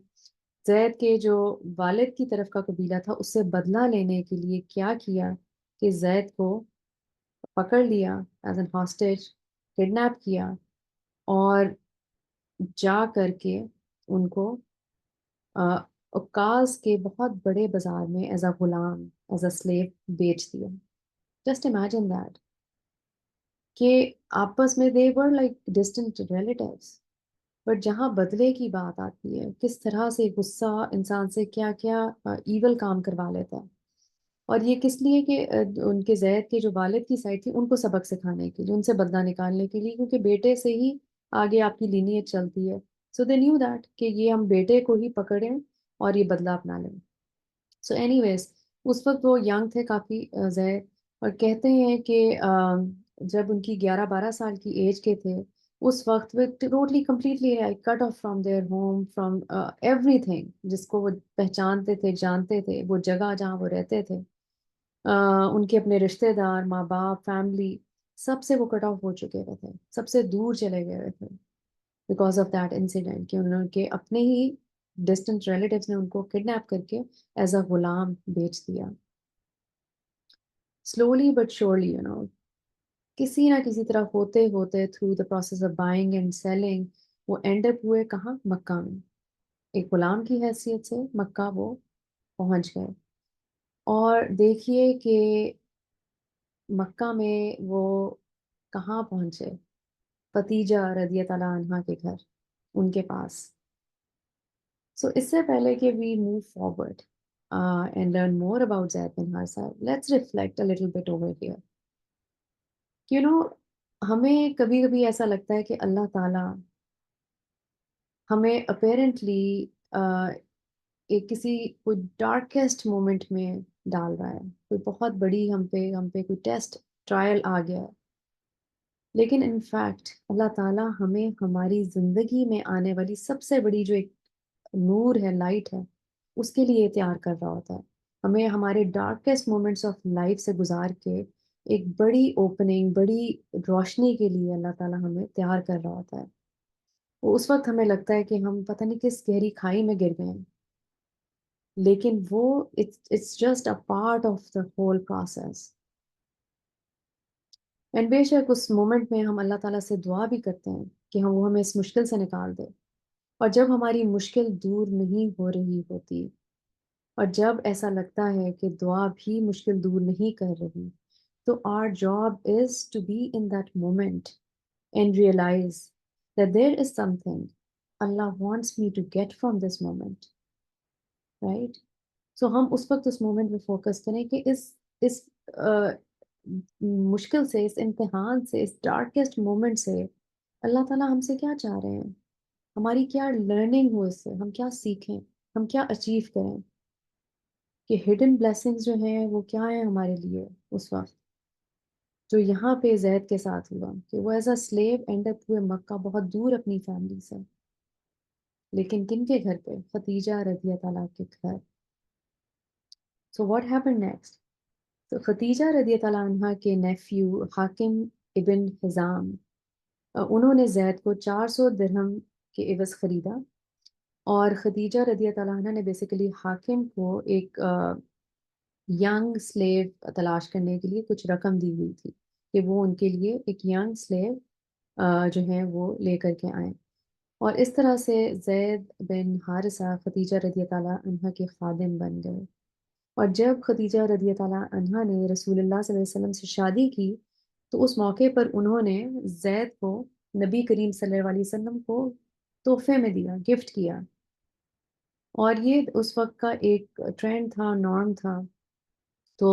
زید کے جو والد کی طرف کا قبیلہ تھا اس سے بدلہ لینے کے لیے کیا کیا کہ زید کو پکڑ لیا ایز این ہاسٹیج، کڈنیپ کیا، اور جا کر کے ان کو عکاظ کے بہت بڑے بازار میں as a Ghulam, as a sleeve بیچ دیا. جسٹ امیجن دیٹ کہ آپس میں they were like distant relatives, but جہاں بدلے کی بات آتی ہے کس طرح سے غصہ انسان سے کیا کیا ایول کام کروا لیتا ہے. اور یہ کس لیے کہ ان کے زید کے جو والد کی سائڈ تھی ان کو سبق سکھانے کے لیے، ان سے بدلہ نکالنے کے لیے، کیونکہ بیٹے سے ہی آگے آپ کی لینیج چلتی ہے. سو دے نیو دیٹ کہ یہ ہم بیٹے کو ہی پکڑیں اور یہ بدلہ اپنا لیں. سو اینی ویز اس وقت وہ ینگ تھے کافی زید، اور کہتے ہیں کہ جب ان کی 11-12 سال کی ایج کے تھے اس وقت وہ totally completely cut off from their home, from everything جس کو وہ پہچانتے تھے، جانتے تھے، وہ جگہ جہاں وہ رہتے تھے، ان کے اپنے رشتہ دار، ماں باپ، فیملی، سب سے وہ کٹ آف ہو چکے ہوئے تھے، سب سے دور چلے گئے ہوئے تھے بیکاز آف دیٹ انسیڈنٹ کہ انہوں کے اپنے ہی ڈسٹنٹ ریلیٹیوز نے ان کو کڈنیپ کر کے ایز اے غلام بیچ دیا. سلولی بٹ شورلی کسی نہ کسی طرح ہوتے ہوتے through the process of buying and selling وہ اینڈ اپ ہوئے کہاں؟ مکہ میں. ایک غلام کی حیثیت سے مکہ وہ پہنچ گئے، اور دیکھیے کہ مکہ میں وہ کہاں پہنچے؟ ختیجہ رضی اللہ عنہا کے گھر، ان کے پاس. سو اس سے پہلے کہ we move forward and learn more about Zaid bin Haritha, let's reflect a little bit over here. ہمیں کبھی کبھی ایسا لگتا ہے کہ اللہ تعالیٰ ہمیں اپیرنٹلی ایک کسی کوئی ڈارکیسٹ مومنٹ میں ڈال رہا ہے، کوئی بہت بڑی ہم پہ کوئی ٹیسٹ ٹرائل آ گیا ہے، لیکن ان فیکٹ اللہ تعالیٰ ہمیں ہماری زندگی میں آنے والی سب سے بڑی جو ایک نور ہے، لائٹ ہے، اس کے لیے تیار کر رہا ہوتا ہے. ہمیں ہمارے ڈارکیسٹ مومنٹس آف لائف سے گزار کے ایک بڑی اوپننگ، بڑی روشنی کے لیے اللہ تعالیٰ ہمیں تیار کر رہا ہوتا ہے. وہ اس وقت ہمیں لگتا ہے کہ ہم پتہ نہیں کس گہری کھائی میں گر گئے ہیں، لیکن وہ it's just a part of the whole process. And بے شک اس مومنٹ میں ہم اللہ تعالیٰ سے دعا بھی کرتے ہیں کہ وہ ہمیں اس مشکل سے نکال دے، اور جب ہماری مشکل دور نہیں ہو رہی ہوتی، اور جب ایسا لگتا ہے کہ دعا بھی مشکل دور نہیں کر رہی، تو our job is to be in that moment and realize that there is something Allah wants me to get from this moment, right? So ہم اس وقت اس مومنٹ میں فوکس کریں کہ اس مشکل سے، اس امتحان سے، اس ڈارکیسٹ مومنٹ سے اللہ تعالیٰ ہم سے کیا چاہ رہے ہیں، ہماری کیا لرننگ ہو اس سے، ہم کیا سیکھیں، ہم کیا اچیو کریں، کہ ہڈن بلیسنگز جو ہیں وہ کیا ہیں ہمارے لیے اس وقت. جو یہاں پہ زید کے ساتھ ہوا کہ وہ as a sleeve and up ہوئے مکہ، بہت دور اپنی فیملی سے، لیکن کن کے گھر پہ؟ ختیجہ رضی اللہ کے گھر. So what happen next? تو ختیجہ رضی اللہ عنہ کے نیفیو حاکم ابن حزام انہوں نے زید کو 400 درہم کے عوض خریدا، اور خدیجہ رضی اللہ عنہ نے بیسیکلی حاکم کو ایک ینگ سلیو تلاش کرنے کے لیے کچھ رقم دی ہوئی تھی کہ وہ ان کے لیے ایک ینگ سلیو جو ہیں وہ لے کر کے آئیں، اور اس طرح سے زید بن حارثہ خدیجہ رضی اللہ عنہ کے خادم بن گئے۔ اور جب خدیجہ رضی اللہ عنہ نے رسول اللہ صلی اللہ علیہ وسلم سے شادی کی تو اس موقع پر انہوں نے زید کو نبی کریم صلی اللہ علیہ وسلم کو تحفے میں دیا، گفٹ کیا، اور یہ اس وقت کا ایک ٹرینڈ تھا، نارم تھا۔ تو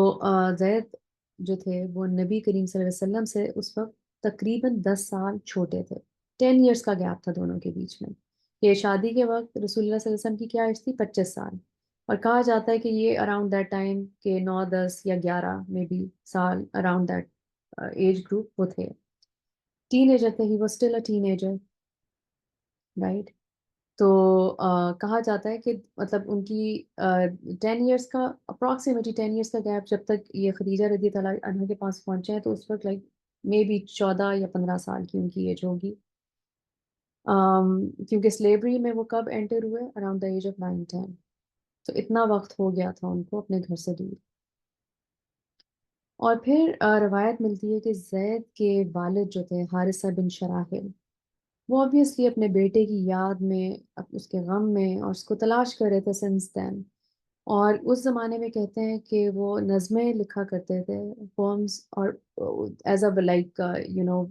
زید جو تھے وہ نبی کریم صلی اللہ علیہ وسلم سے اس وقت تقریباً 10 سال چھوٹے تھے، 10 ایئرس کا گیپ تھا دونوں کے بیچ میں۔ یہ شادی کے وقت رسول اللہ صلی اللہ علیہ وسلم کی کیا ایج تھی؟ 25 سال، اور کہا جاتا ہے کہ یہ اراؤنڈ دیٹ ٹائم کہ 9 10 یا 11 میں بھی سال اراؤنڈ دیٹ ایج گروپ وہ تھے، ٹین ایجر تھے، he was still a ten ager, right? تو کہا جاتا ہے کہ مطلب ان کی 10 ایئرس کا اپروکسیمیٹلی 10 ایئرس کا گیپ جب تک یہ خدیجہ رضی اللہ عنہ کے پاس پہنچے ہیں تو اس وقت لائک مے بی 14 یا 15 سال کی ان کی ایج ہوگی، کیونکہ سلیوری میں وہ کب انٹر ہوئے؟ اراؤنڈ دا ایج آف 9 10، تو اتنا وقت ہو گیا تھا ان کو اپنے گھر سے دور۔ اور پھر روایت ملتی ہے کہ زید کے والد جو تھے حارثہ بن شراحل، وہ obviously اپنے بیٹے کی یاد میں، اس کے غم میں، اور اس کو تلاش کر رہے تھے سنس دین، اور اس زمانے میں کہتے ہیں کہ وہ نظمیں لکھا کرتے تھے، پومز، اور as a like you know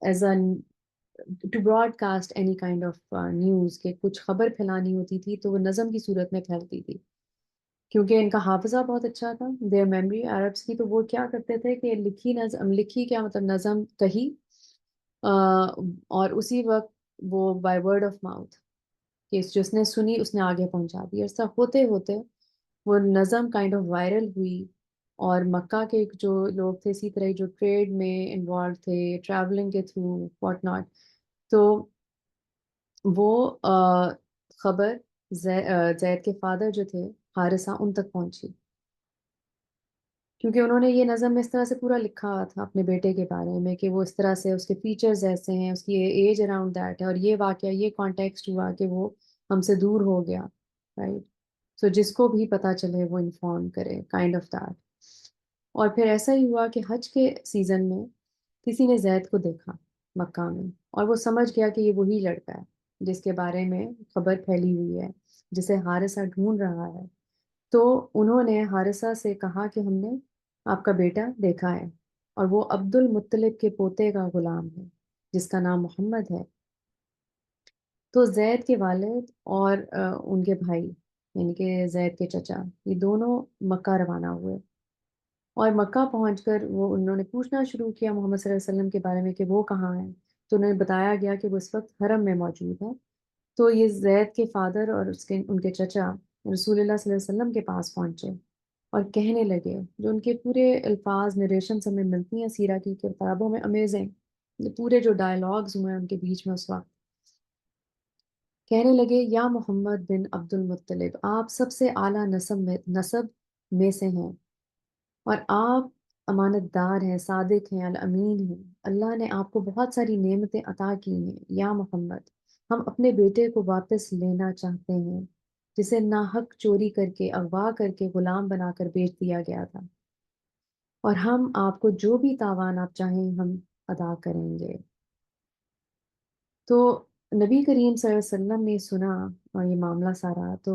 as a to broadcast any kind of news, کہ کچھ خبر پھیلانی ہوتی تھی تو وہ نظم کی صورت میں پھیلتی تھی، کیونکہ ان کا حافظہ بہت اچھا تھا، دیئر میموری عربس کی، تو وہ کیا کرتے تھے کہ لکھی نظم، لکھی کیا مطلب نظم کہی، اور اسی وقت وہ بائی ورڈ آف ماؤتھ کہ جس نے سنی اس نے آگے پہنچا دی، ایسا ہوتے ہوتے وہ نظم کائنڈ آف وائرل ہوئی، اور مکہ کے جو لوگ تھے اسی طرح جو ٹریڈ میں انوالو تھے، ٹریولنگ کے تھرو واٹ ناٹ، تو وہ خبر زید کے فادر جو تھے حارثہ ان تک پہنچی، کیونکہ انہوں نے یہ نظم اس طرح سے پورا لکھا تھا اپنے بیٹے کے بارے میں کہ وہ اس طرح سے، اس کے فیچرز ایسے ہیں، اس کی ایج اراؤنڈ دیٹ ہے، اور یہ واقعہ، یہ کانٹیکسٹ ہوا کہ وہ ہم سے دور ہو گیا، رائٹ؟ سو جس کو بھی پتہ چلے وہ انفارم کرے، کائنڈ آف دیٹ۔ اور پھر ایسا ہی ہوا کہ حج کے سیزن میں کسی نے زید کو دیکھا مکہ میں، اور وہ سمجھ گیا کہ یہ وہی لڑکا ہے جس کے بارے میں خبر پھیلی ہوئی ہے، جسے حارثہ ڈھونڈ رہا ہے۔ تو انہوں نے حارثہ سے کہا کہ ہم نے آپ کا بیٹا دیکھا ہے، اور وہ عبد المطلب کے پوتے کا غلام ہے جس کا نام محمد ہے۔ تو زید کے والد اور ان کے بھائی یعنی کہ زید کے چچا، یہ دونوں مکہ روانہ ہوئے، اور مکہ پہنچ کر وہ انہوں نے پوچھنا شروع کیا محمد صلی اللہ علیہ وسلم کے بارے میں کہ وہ کہاں ہیں، تو انہیں بتایا گیا کہ وہ اس وقت حرم میں موجود ہے۔ تو یہ زید کے فادر اور ان کے چچا رسول اللہ صلی اللہ علیہ وسلم کے پاس پہنچے اور کہنے لگے، جو ان کے پورے الفاظ نریشنز ہمیں ملتی ہیں سیرہ کی کتابوں میں، امیزنگ پورے جو ڈائلاگز ہوئے ہیں ان کے بیچ میں اس وقت، کہنے لگے یا محمد بن عبد المطلب، آپ سب سے اعلیٰ نسب میں سے ہیں، اور آپ امانت دار ہیں، صادق ہیں، الامین ہیں، اللہ نے آپ کو بہت ساری نعمتیں عطا کی ہیں، یا محمد ہم اپنے بیٹے کو واپس لینا چاہتے ہیں جسے ناحق چوری کر کے، اغوا کر کے غلام بنا کر بیچ دیا گیا تھا، اور ہم آپ کو جو بھی تاوان آپ چاہیں ہم ادا کریں گے۔ تو نبی کریم صلی اللہ علیہ وسلم نے سنا اور یہ معاملہ سارا، تو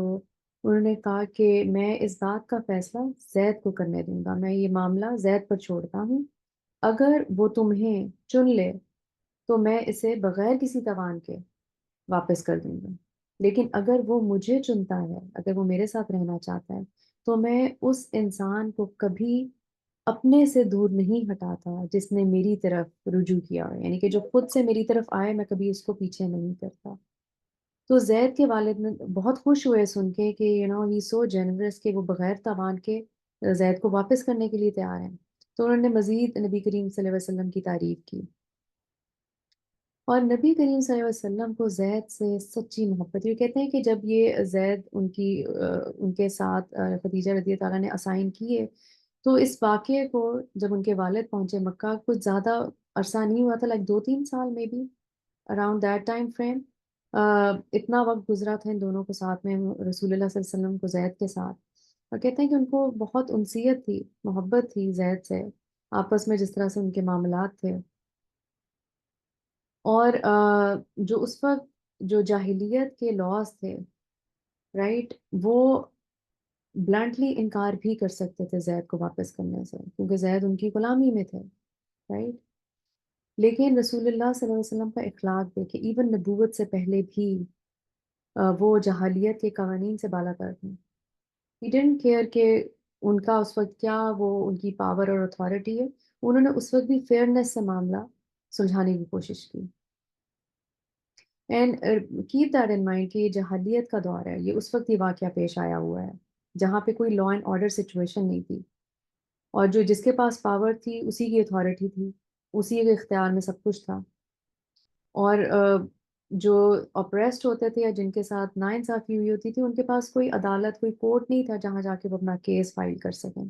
انہوں نے کہا کہ میں اس بات کا فیصلہ زید کو کرنے دوں گا، میں یہ معاملہ زید پر چھوڑتا ہوں، اگر وہ تمہیں چن لے تو میں اسے بغیر کسی توان کے واپس کر دوں گا، لیکن اگر وہ مجھے چنتا ہے، اگر وہ میرے ساتھ رہنا چاہتا ہے، تو میں اس انسان کو کبھی اپنے سے دور نہیں ہٹاتا جس نے میری طرف رجوع کیا ہو، یعنی کہ جو خود سے میری طرف آئے میں کبھی اس کو پیچھے نہیں کرتا۔ تو زید کے والد نے بہت خوش ہوئے سن کے کہ ہی سو جنرس کہ وہ بغیر توان کے زید کو واپس کرنے کے لیے تیار ہیں، تو انہوں نے مزید نبی کریم صلی اللہ علیہ وسلم کی تعریف کی۔ اور نبی کریم صلی اللہ علیہ وسلم کو زید سے سچی محبت، یہ کہتے ہیں کہ جب یہ زید ان کے ساتھ خدیجہ رضی اللہ عنہا نے اسائن کیے، تو اس واقعے کو جب ان کے والد پہنچے مکہ، کچھ زیادہ عرصہ نہیں ہوا تھا، لائک 2-3 سال میں بھی، اراؤنڈ دیٹ ٹائم فریم، اتنا وقت گزرا تھا ان دونوں کو ساتھ میں، رسول اللہ صلی اللہ علیہ وسلم کو زید کے ساتھ، اور کہتے ہیں کہ ان کو بہت انسیت تھی، محبت تھی زید سے، آپس میں جس طرح سے ان کے معاملات تھے. اور جو اس وقت جو جاہلیت کے لاز تھے، رائٹ، وہ بلنٹلی انکار بھی کر سکتے تھے زید کو واپس کرنے سے، کیونکہ زید ان کی غلامی میں تھے، رائٹ. لیکن رسول اللہ صلی اللہ علیہ وسلم کا اخلاق دیکھے، ایون نبوت سے پہلے بھی وہ جاہلیت کے قوانین سے بالا تر تھے. ہی ڈنٹ کیئر کہ ان کا اس وقت کیا وہ ان کی پاور اور اتھارٹی ہے، انہوں نے اس وقت بھی فیئرنیس سے معاملہ سلجھانے کی کوشش کی. And keep that in mind کہ یہ جہلیت کا دور ہے، یہ اس وقت یہ واقعہ پیش آیا ہوا ہے جہاں پہ کوئی لا اینڈ آرڈر سچویشن نہیں تھی، اور جو جس کے پاس پاور تھی اسی کی اتھارٹی تھی، اسی کے اختیار میں سب کچھ تھا. اور جو اپریسڈ ہوتے تھے یا جن کے ساتھ ناانصافی ہوئی ہوتی تھی، ان کے پاس کوئی عدالت، کوئی کورٹ نہیں تھا جہاں جا کے وہ اپنا کیس فائل کر سکیں.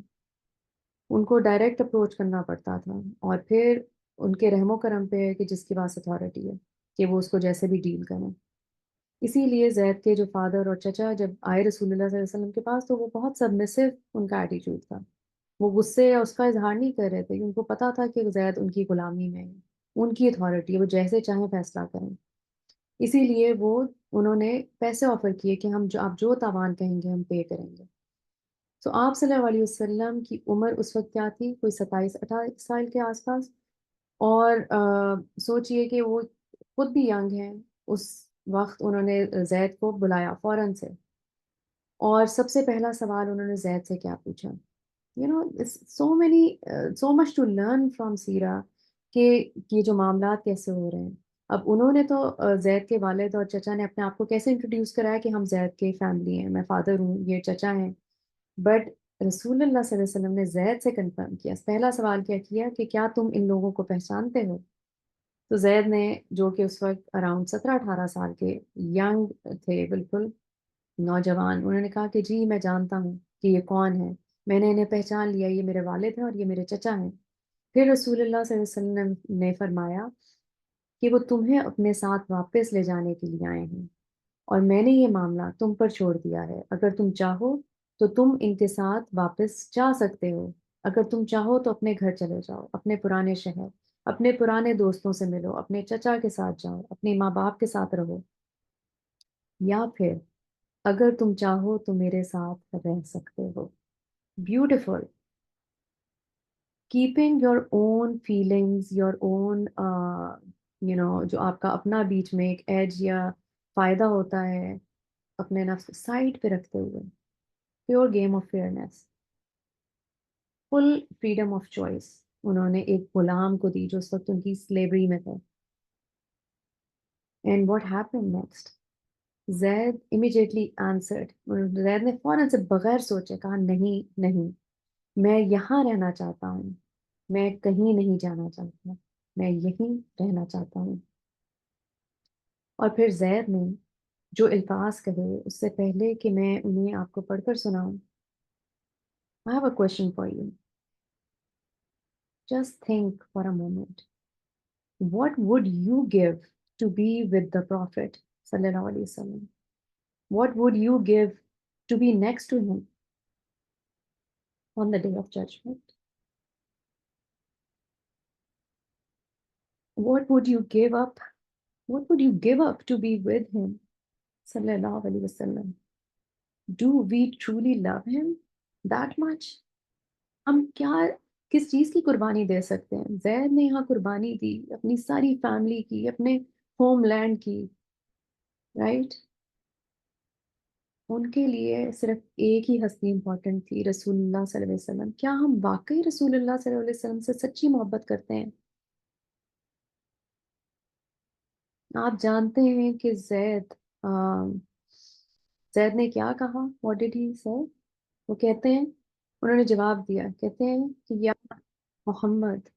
ان کو ڈائریکٹ اپروچ کرنا پڑتا تھا، اور پھر ان کے رحم و کرم پہ ہے کہ جس کے پاس اتھارٹی ہے کہ وہ اس کو جیسے بھی ڈیل کریں. اسی لیے زید کے جو فادر اور چچا جب آئے رسول اللہ صلی اللہ علیہ وسلم کے پاس، تو وہ بہت سبمسو ان کا ایٹیٹیوڈ تھا. وہ غصے یا اس کا اظہار نہیں کر رہے تھے، ان کو پتا تھا کہ زید ان کی غلامی میں ہے، ان کی اتھارٹی ہے، وہ جیسے چاہیں فیصلہ کریں. اسی لیے انہوں نے پیسے آفر کیے کہ آپ جو تاوان کہیں گے ہم پے کریں گے. تو آپ صلی اللہ علیہ وسلم کی عمر اس وقت کیا تھی؟ کوئی 27-28 سال کے آس پاس. اور سوچئے کہ وہ خود بھی ینگ ہیں. اس وقت انہوں نے زید کو بلایا فوراً سے، اور سب سے پہلا سوال انہوں نے زید سے کیا پوچھا؟ سو مچ ٹو لرن فرام سیرا، کہ یہ جو معاملات کیسے ہو رہے ہیں. اب انہوں نے تو زید کے والد اور چچا نے اپنے آپ کو کیسے انٹروڈیوس کرایا کہ ہم زید کے فیملی ہیں، میں فادر ہوں، یہ چچا ہیں. بٹ رسول اللہ صلی اللہ علیہ وسلم نے زید سے کنفرم کیا. پہلا سوال کیا کیا کہ کیا تم ان لوگوں کو پہچانتے ہو؟ تو زید نے، جو کہ اس وقت اراؤنڈ 17-18 سال کے ینگ تھے، بالکل نوجوان، انہوں نے کہا کہ جی میں جانتا ہوں کہ یہ کون ہے، میں نے انہیں پہچان لیا، یہ میرے والد ہیں اور یہ میرے چچا ہیں. پھر رسول اللہ صلی اللہ علیہ وسلم نے فرمایا کہ وہ تمہیں اپنے ساتھ واپس لے جانے کے لیے آئے ہیں، اور میں نے یہ معاملہ تم پر چھوڑ دیا ہے. اگر تم چاہو تو تم ان کے ساتھ واپس جا سکتے ہو، اگر تم چاہو تو اپنے گھر چلے جاؤ، اپنے پرانے شہر، اپنے پرانے دوستوں سے ملو، اپنے چچا کے ساتھ جاؤ، اپنے ماں باپ کے ساتھ رہو، یا پھر اگر تم چاہو تو میرے ساتھ رہ سکتے ہو. Beautiful. Keeping your own feelings, your own جو آپ کا اپنا بیچ میں ایک ایج یا فائدہ ہوتا ہے، اپنے نفس سائڈ پہ رکھتے ہوئے، pure game of fairness, full freedom of choice انہوں نے ایک غلام کو دی جو اس وقت ان کی سلیوری میں تھے. And what happen next? Zaid immediately answered. Zaid نے فوراً سے بغیر سوچے کہا نہیں نہیں، میں یہاں رہنا چاہتا ہوں، میں کہیں نہیں جانا چاہتا، میں یہیں رہنا چاہتا ہوں. اور پھر زید نے جو الفاظ کہے، اس سے پہلے کہ میں انہیں آپ کو پڑھ کر سناؤں، I have a question for you. Just think for a moment. What would you give to be with the Prophet sallallahu alaihi wasallam? What would you give to be next to him on the day of judgment? What would you give up? What would you give up to be with him sallallahu alaihi wasallam? Do we truly love him that much? ہم کس چیز کی قربانی دے سکتے ہیں؟ زید نے یہاں قربانی دی اپنی ساری فیملی کی، اپنے ہوم لینڈ کی، رائٹ. ان کے لیے صرف ایک ہی ہستی امپورٹنٹ تھی، رسول اللہ صلی اللہ علیہ وسلم. کیا ہم واقعی رسول اللہ صلی اللہ علیہ وسلم سے سچی محبت کرتے ہیں؟ آپ جانتے ہیں کہ زید نے کیا کہا؟ واٹ ڈڈ ہی سے؟ وہ کہتے ہیں، انہوں نے جواب دیا، کہتے ہیں کہ یا محمد،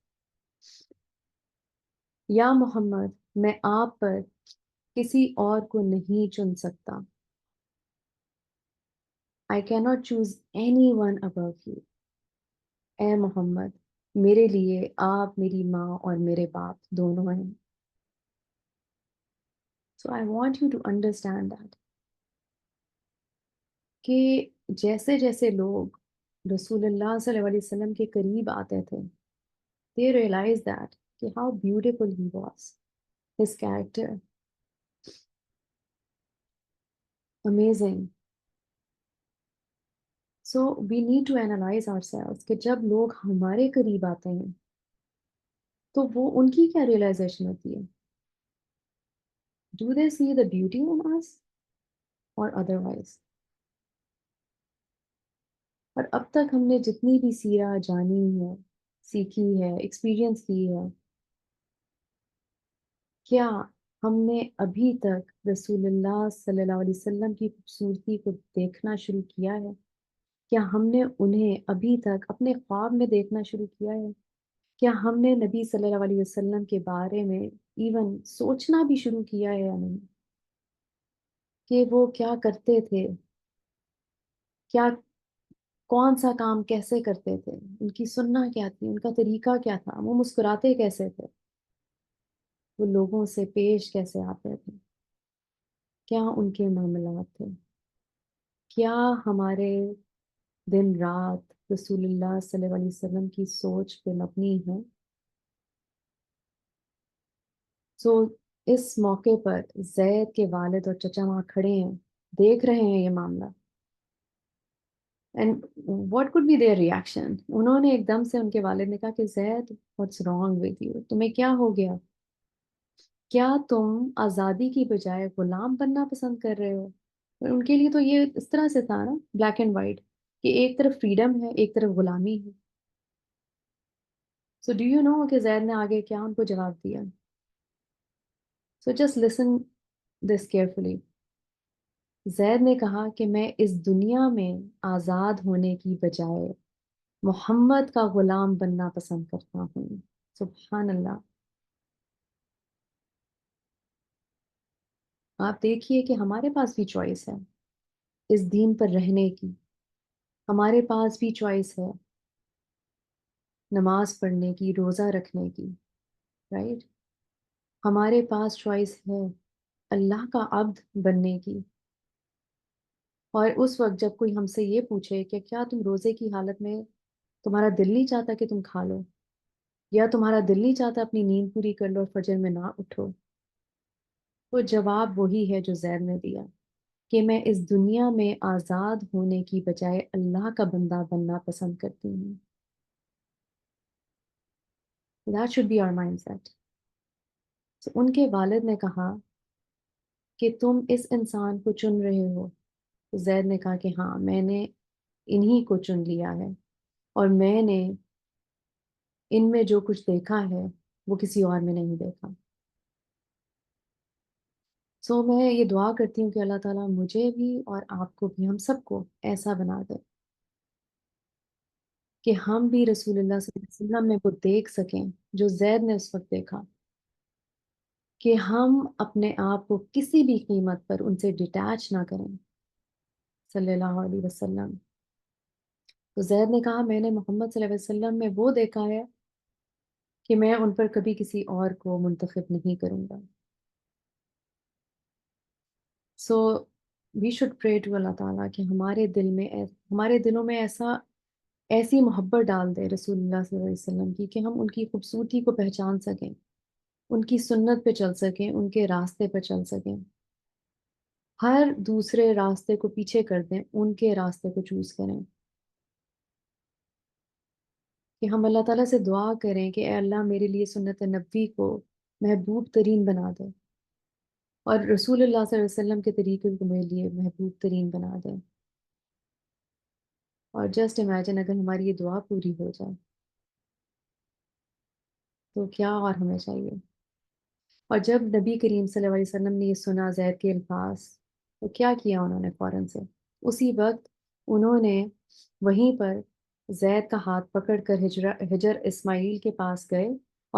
یا محمد، میں آپ پر کسی اور کو نہیں چن سکتا. I cannot choose anyone above you. اے محمد میرے لیے آپ میری ماں اور میرے باپ دونوں ہیں. So I want you to understand that کہ جیسے جیسے لوگ رسول اللہ صلی اللہ علیہ وسلم کے قریب آتے تھے they realized that کہ how beautiful he was, his character, amazing. So we need to analyze ourselves کہ جب لوگ ہمارے قریب آتے ہیں تو وہ ان کی کیا ریئلائزیشن ہوتی ہے. Do they see the beauty in us or otherwise? اور اب تک ہم نے جتنی بھی سیرہ جانی ہے، سیکھی ہے، ایکسپیرینس کی ہے، کیا ہم نے ابھی تک رسول اللہ صلی اللہ علیہ وسلم کی خوبصورتی کو دیکھنا شروع کیا ہے؟ کیا ہم نے انہیں ابھی تک اپنے خواب میں دیکھنا شروع کیا ہے؟ کیا ہم نے نبی صلی اللہ علیہ وسلم کے بارے میں ایون سوچنا بھی شروع کیا ہے یا نہیں کہ وہ کیا کرتے تھے، کیا کون سا کام کیسے کرتے تھے، ان کی سننا کیا تھی، ان کا طریقہ کیا تھا، وہ مسکراتے کیسے تھے، وہ لوگوں سے پیش کیسے آتے تھے، کیا ان کے معاملات تھے، کیا ہمارے دن رات رسول اللہ صلی اللہ علیہ وسلم کی سوچ پہ مبنی ہے. سو اس موقع پر زید کے والد اور چچا وہاں کھڑے ہیں، دیکھ رہے ہیں یہ معاملہ. And what could be their reaction? انہوں نے ایک دم سے ان کے والد نے کہا کہ زید واٹس رانگ ود یو، تمہیں کیا ہو گیا؟ کیا تم آزادی کی بجائے غلام بننا پسند کر رہے ہو؟ ان کے لیے تو یہ اس طرح سے تھا نا، بلیک اینڈ وائٹ، کہ ایک طرف فریڈم ہے ایک طرف غلامی ہے. سو ڈو یو نو کہ زید نے آگے کیا ان کو جواب دیا؟ سو جسٹ لسن دس کیئرفلی. زید نے کہا کہ میں اس دنیا میں آزاد ہونے کی بجائے محمد کا غلام بننا پسند کرتا ہوں. سبحان اللہ. آپ دیکھیے کہ ہمارے پاس بھی چوائس ہے اس دین پر رہنے کی، ہمارے پاس بھی چوائس ہے نماز پڑھنے کی، روزہ رکھنے کی، رائٹ؟ ہمارے پاس چوائس ہے اللہ کا عبد بننے کی. اور اس وقت جب کوئی ہم سے یہ پوچھے کہ کیا تم روزے کی حالت میں تمہارا دل نہیں چاہتا کہ تم کھا لو، یا تمہارا دل نہیں چاہتا اپنی نیند پوری کر لو اور فجر میں نہ اٹھو، تو جواب وہی ہے جو زید نے دیا کہ میں اس دنیا میں آزاد ہونے کی بجائے اللہ کا بندہ بننا پسند کرتی ہوں. That should be our mindset. So ان کے والد نے کہا کہ تم اس انسان کو چن رہے ہو. زید نے کہا کہ ہاں میں نے انہی کو چن لیا ہے، اور میں نے ان میں جو کچھ دیکھا ہے وہ کسی اور میں نہیں دیکھا. سو میں یہ دعا کرتی ہوں کہ اللہ تعالیٰ مجھے بھی اور آپ کو بھی، ہم سب کو ایسا بنا دے کہ ہم بھی رسول اللہ صلی اللہ علیہ وسلم میں وہ دیکھ سکیں جو زید نے اس وقت دیکھا، کہ ہم اپنے آپ کو کسی بھی قیمت پر ان سے ڈیٹیچ نہ کریں صلی اللہ علیہ وسلم. تو زید نے کہا میں نے محمد صلی اللہ علیہ وسلم میں وہ دیکھا ہے کہ میں ان پر کبھی کسی اور کو منتخب نہیں کروں گا. سو وی شوڈ پرے ٹو اللہ تعالیٰ کہ ہمارے دل میں ہمارے دلوں میں ایسی محبت ڈال دے رسول اللہ صلی اللہ علیہ وسلم کی کہ ہم ان کی خوبصورتی کو پہچان سکیں، ان کی سنت پہ چل سکیں، ان کے راستے پہ چل سکیں، ہر دوسرے راستے کو پیچھے کر دیں، ان کے راستے کو چوز کریں. کہ ہم اللہ تعالیٰ سے دعا کریں کہ اے اللہ میرے لیے سنت نبوی کو محبوب ترین بنا دے، اور رسول اللہ صلی اللہ علیہ وسلم کے طریقے کو میرے لیے محبوب ترین بنا دے. اور جسٹ امیجن اگر ہماری یہ دعا پوری ہو جائے تو کیا اور ہمیں چاہیے. اور جب نبی کریم صلی اللہ علیہ وسلم نے یہ سنا زید کے الفاظ، تو کیا کیا انہوں نے فوراً سے اسی وقت انہوں نے وہیں پر زید کا ہاتھ پکڑ کر ہجر اسماعیل کے پاس گئے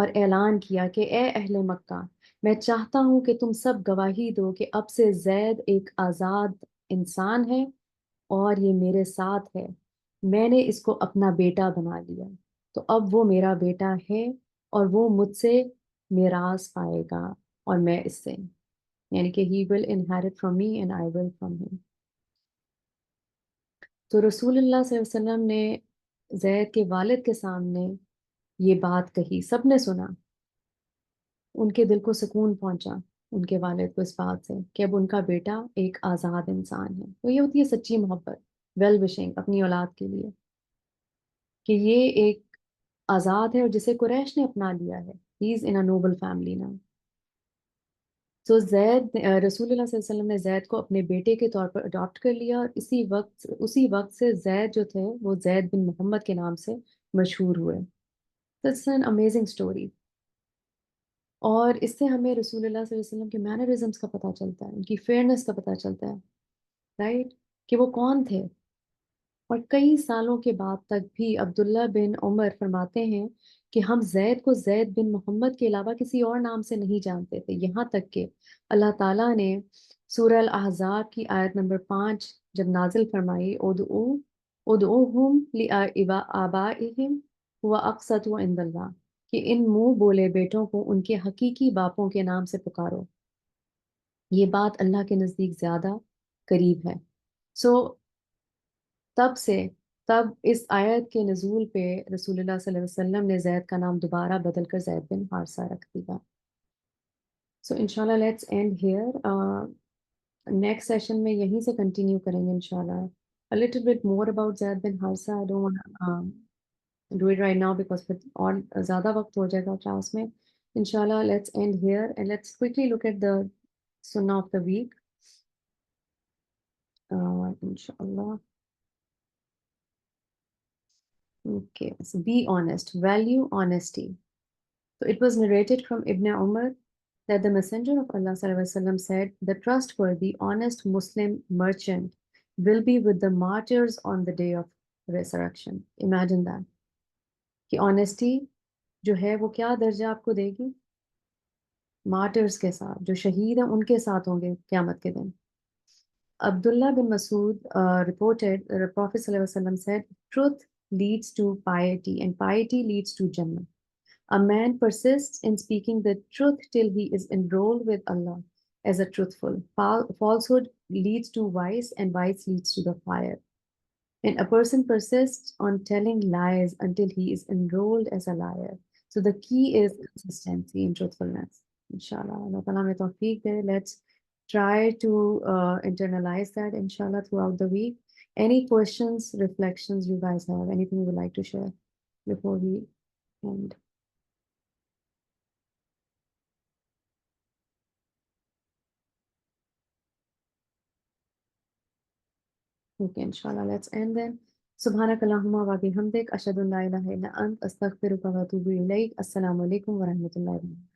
اور اعلان کیا کہ اے اہل مکہ، میں چاہتا ہوں کہ تم سب گواہی دو کہ اب سے زید ایک آزاد انسان ہے اور یہ میرے ساتھ ہے، میں نے اس کو اپنا بیٹا بنا لیا، تو اب وہ میرا بیٹا ہے اور وہ مجھ سے میراث پائے گا اور میں اس سے، یعنی کہ he will inherit from me and I will from him۔ تو رسول اللہ صلی اللہ علیہ وسلم نے زید کے والد کے سامنے یہ بات کہی، سب نے سنا، ان کے دل کو سکون پہنچا ان کے والد کو اس بات سے کہ اب ان کا بیٹا ایک آزاد انسان ہے۔ تو یہ ہوتی ہے سچی محبت، ویل وشنگ اپنی اولاد کے لیے، کہ یہ ایک آزاد ہے اور جسے قریش نے اپنا لیا ہے، ہی از ان اے نوبل فیملی نا۔ تو زید رسول اللہ صلی اللہ علیہ وسلم نے زید کو اپنے بیٹے کے طور پر اڈاپٹ کر لیا، اور اسی وقت سے زید جو تھے وہ زید بن محمد کے نام سے مشہور ہوئے۔ That's an amazing story۔ اور اس سے ہمیں رسول اللہ صلی اللہ علیہ وسلم کے مینرزمس کا پتہ چلتا ہے، ان کی فیئرنس کا پتہ چلتا ہے، رائٹ، کہ وہ کون تھے۔ اور کئی سالوں کے بعد تک بھی عبداللہ بن عمر فرماتے ہیں کہ ہم زید کو زید بن محمد کے علاوہ کسی اور نام سے نہیں جانتے تھے، یہاں تک کہ اللہ تعالیٰ نے سورہ الاحزاب کی آیت نمبر 5 جب نازل فرمائی، ادعوہم لآبائہم هو اقسط عند اللہ، کہ ان منہ بولے بیٹوں کو ان کے حقیقی باپوں کے نام سے پکارو، یہ بات اللہ کے نزدیک زیادہ قریب ہے۔ سو تب اس آیت کے نزول پہ رسول اللہ صلی اللہ علیہ وسلم نے زید کا نام دوبارہ بدل کر زید بن حارثہ رکھ دیا۔ سو انشاءاللہ let's and here, next session میں یہیں سے کنٹینیو کریں گے انشاءاللہ، a little bit more about Zaid bin Haritha. I don't want to do it right now because پھر اور زیادہ وقت ہو جائے گا کلاس میں۔ انشاءاللہ let's and here and let's quickly look at the sunnah of the week۔ انشاءاللہ Okay, so be honest, value honesty. So it was narrated from Ibn Umar that the Messenger of Allah sallallahu alaihi wasallam said, "The trustworthy, honest Muslim merchant will be with the martyrs on the day of resurrection." Imagine that. کہ honesty جو ہے وہ کیا درجہ آپ کو دے گی؟ martyrs کے ساتھ، جو شہید ہیں ان کے ساتھ ہوں گے قیامت کے دن۔ Abdullah bin Masud reported that the Prophet sallallahu alaihi wasallam said, "Truth leads to piety and piety leads to Jannah. A man persists in speaking the truth till he is enrolled with Allah as a truthful. Falsehood leads to vice and vice leads to the fire. And a person persists on telling lies until he is enrolled as a liar." So the key is consistency in truthfulness. Inshallah, Allah Ta'ala may tawfiq there. Let's try to internalize that inshallah throughout the week. Any questions, reflections you guys have, anything you would like to share before we end? Okay, inshallah, let's end then. سبحانك اللهم وبحمدك أشهد أن لا إله إلا أنت أستغفرك وأتوب إليك. السلام عليكم ورحمة الله وبركاته.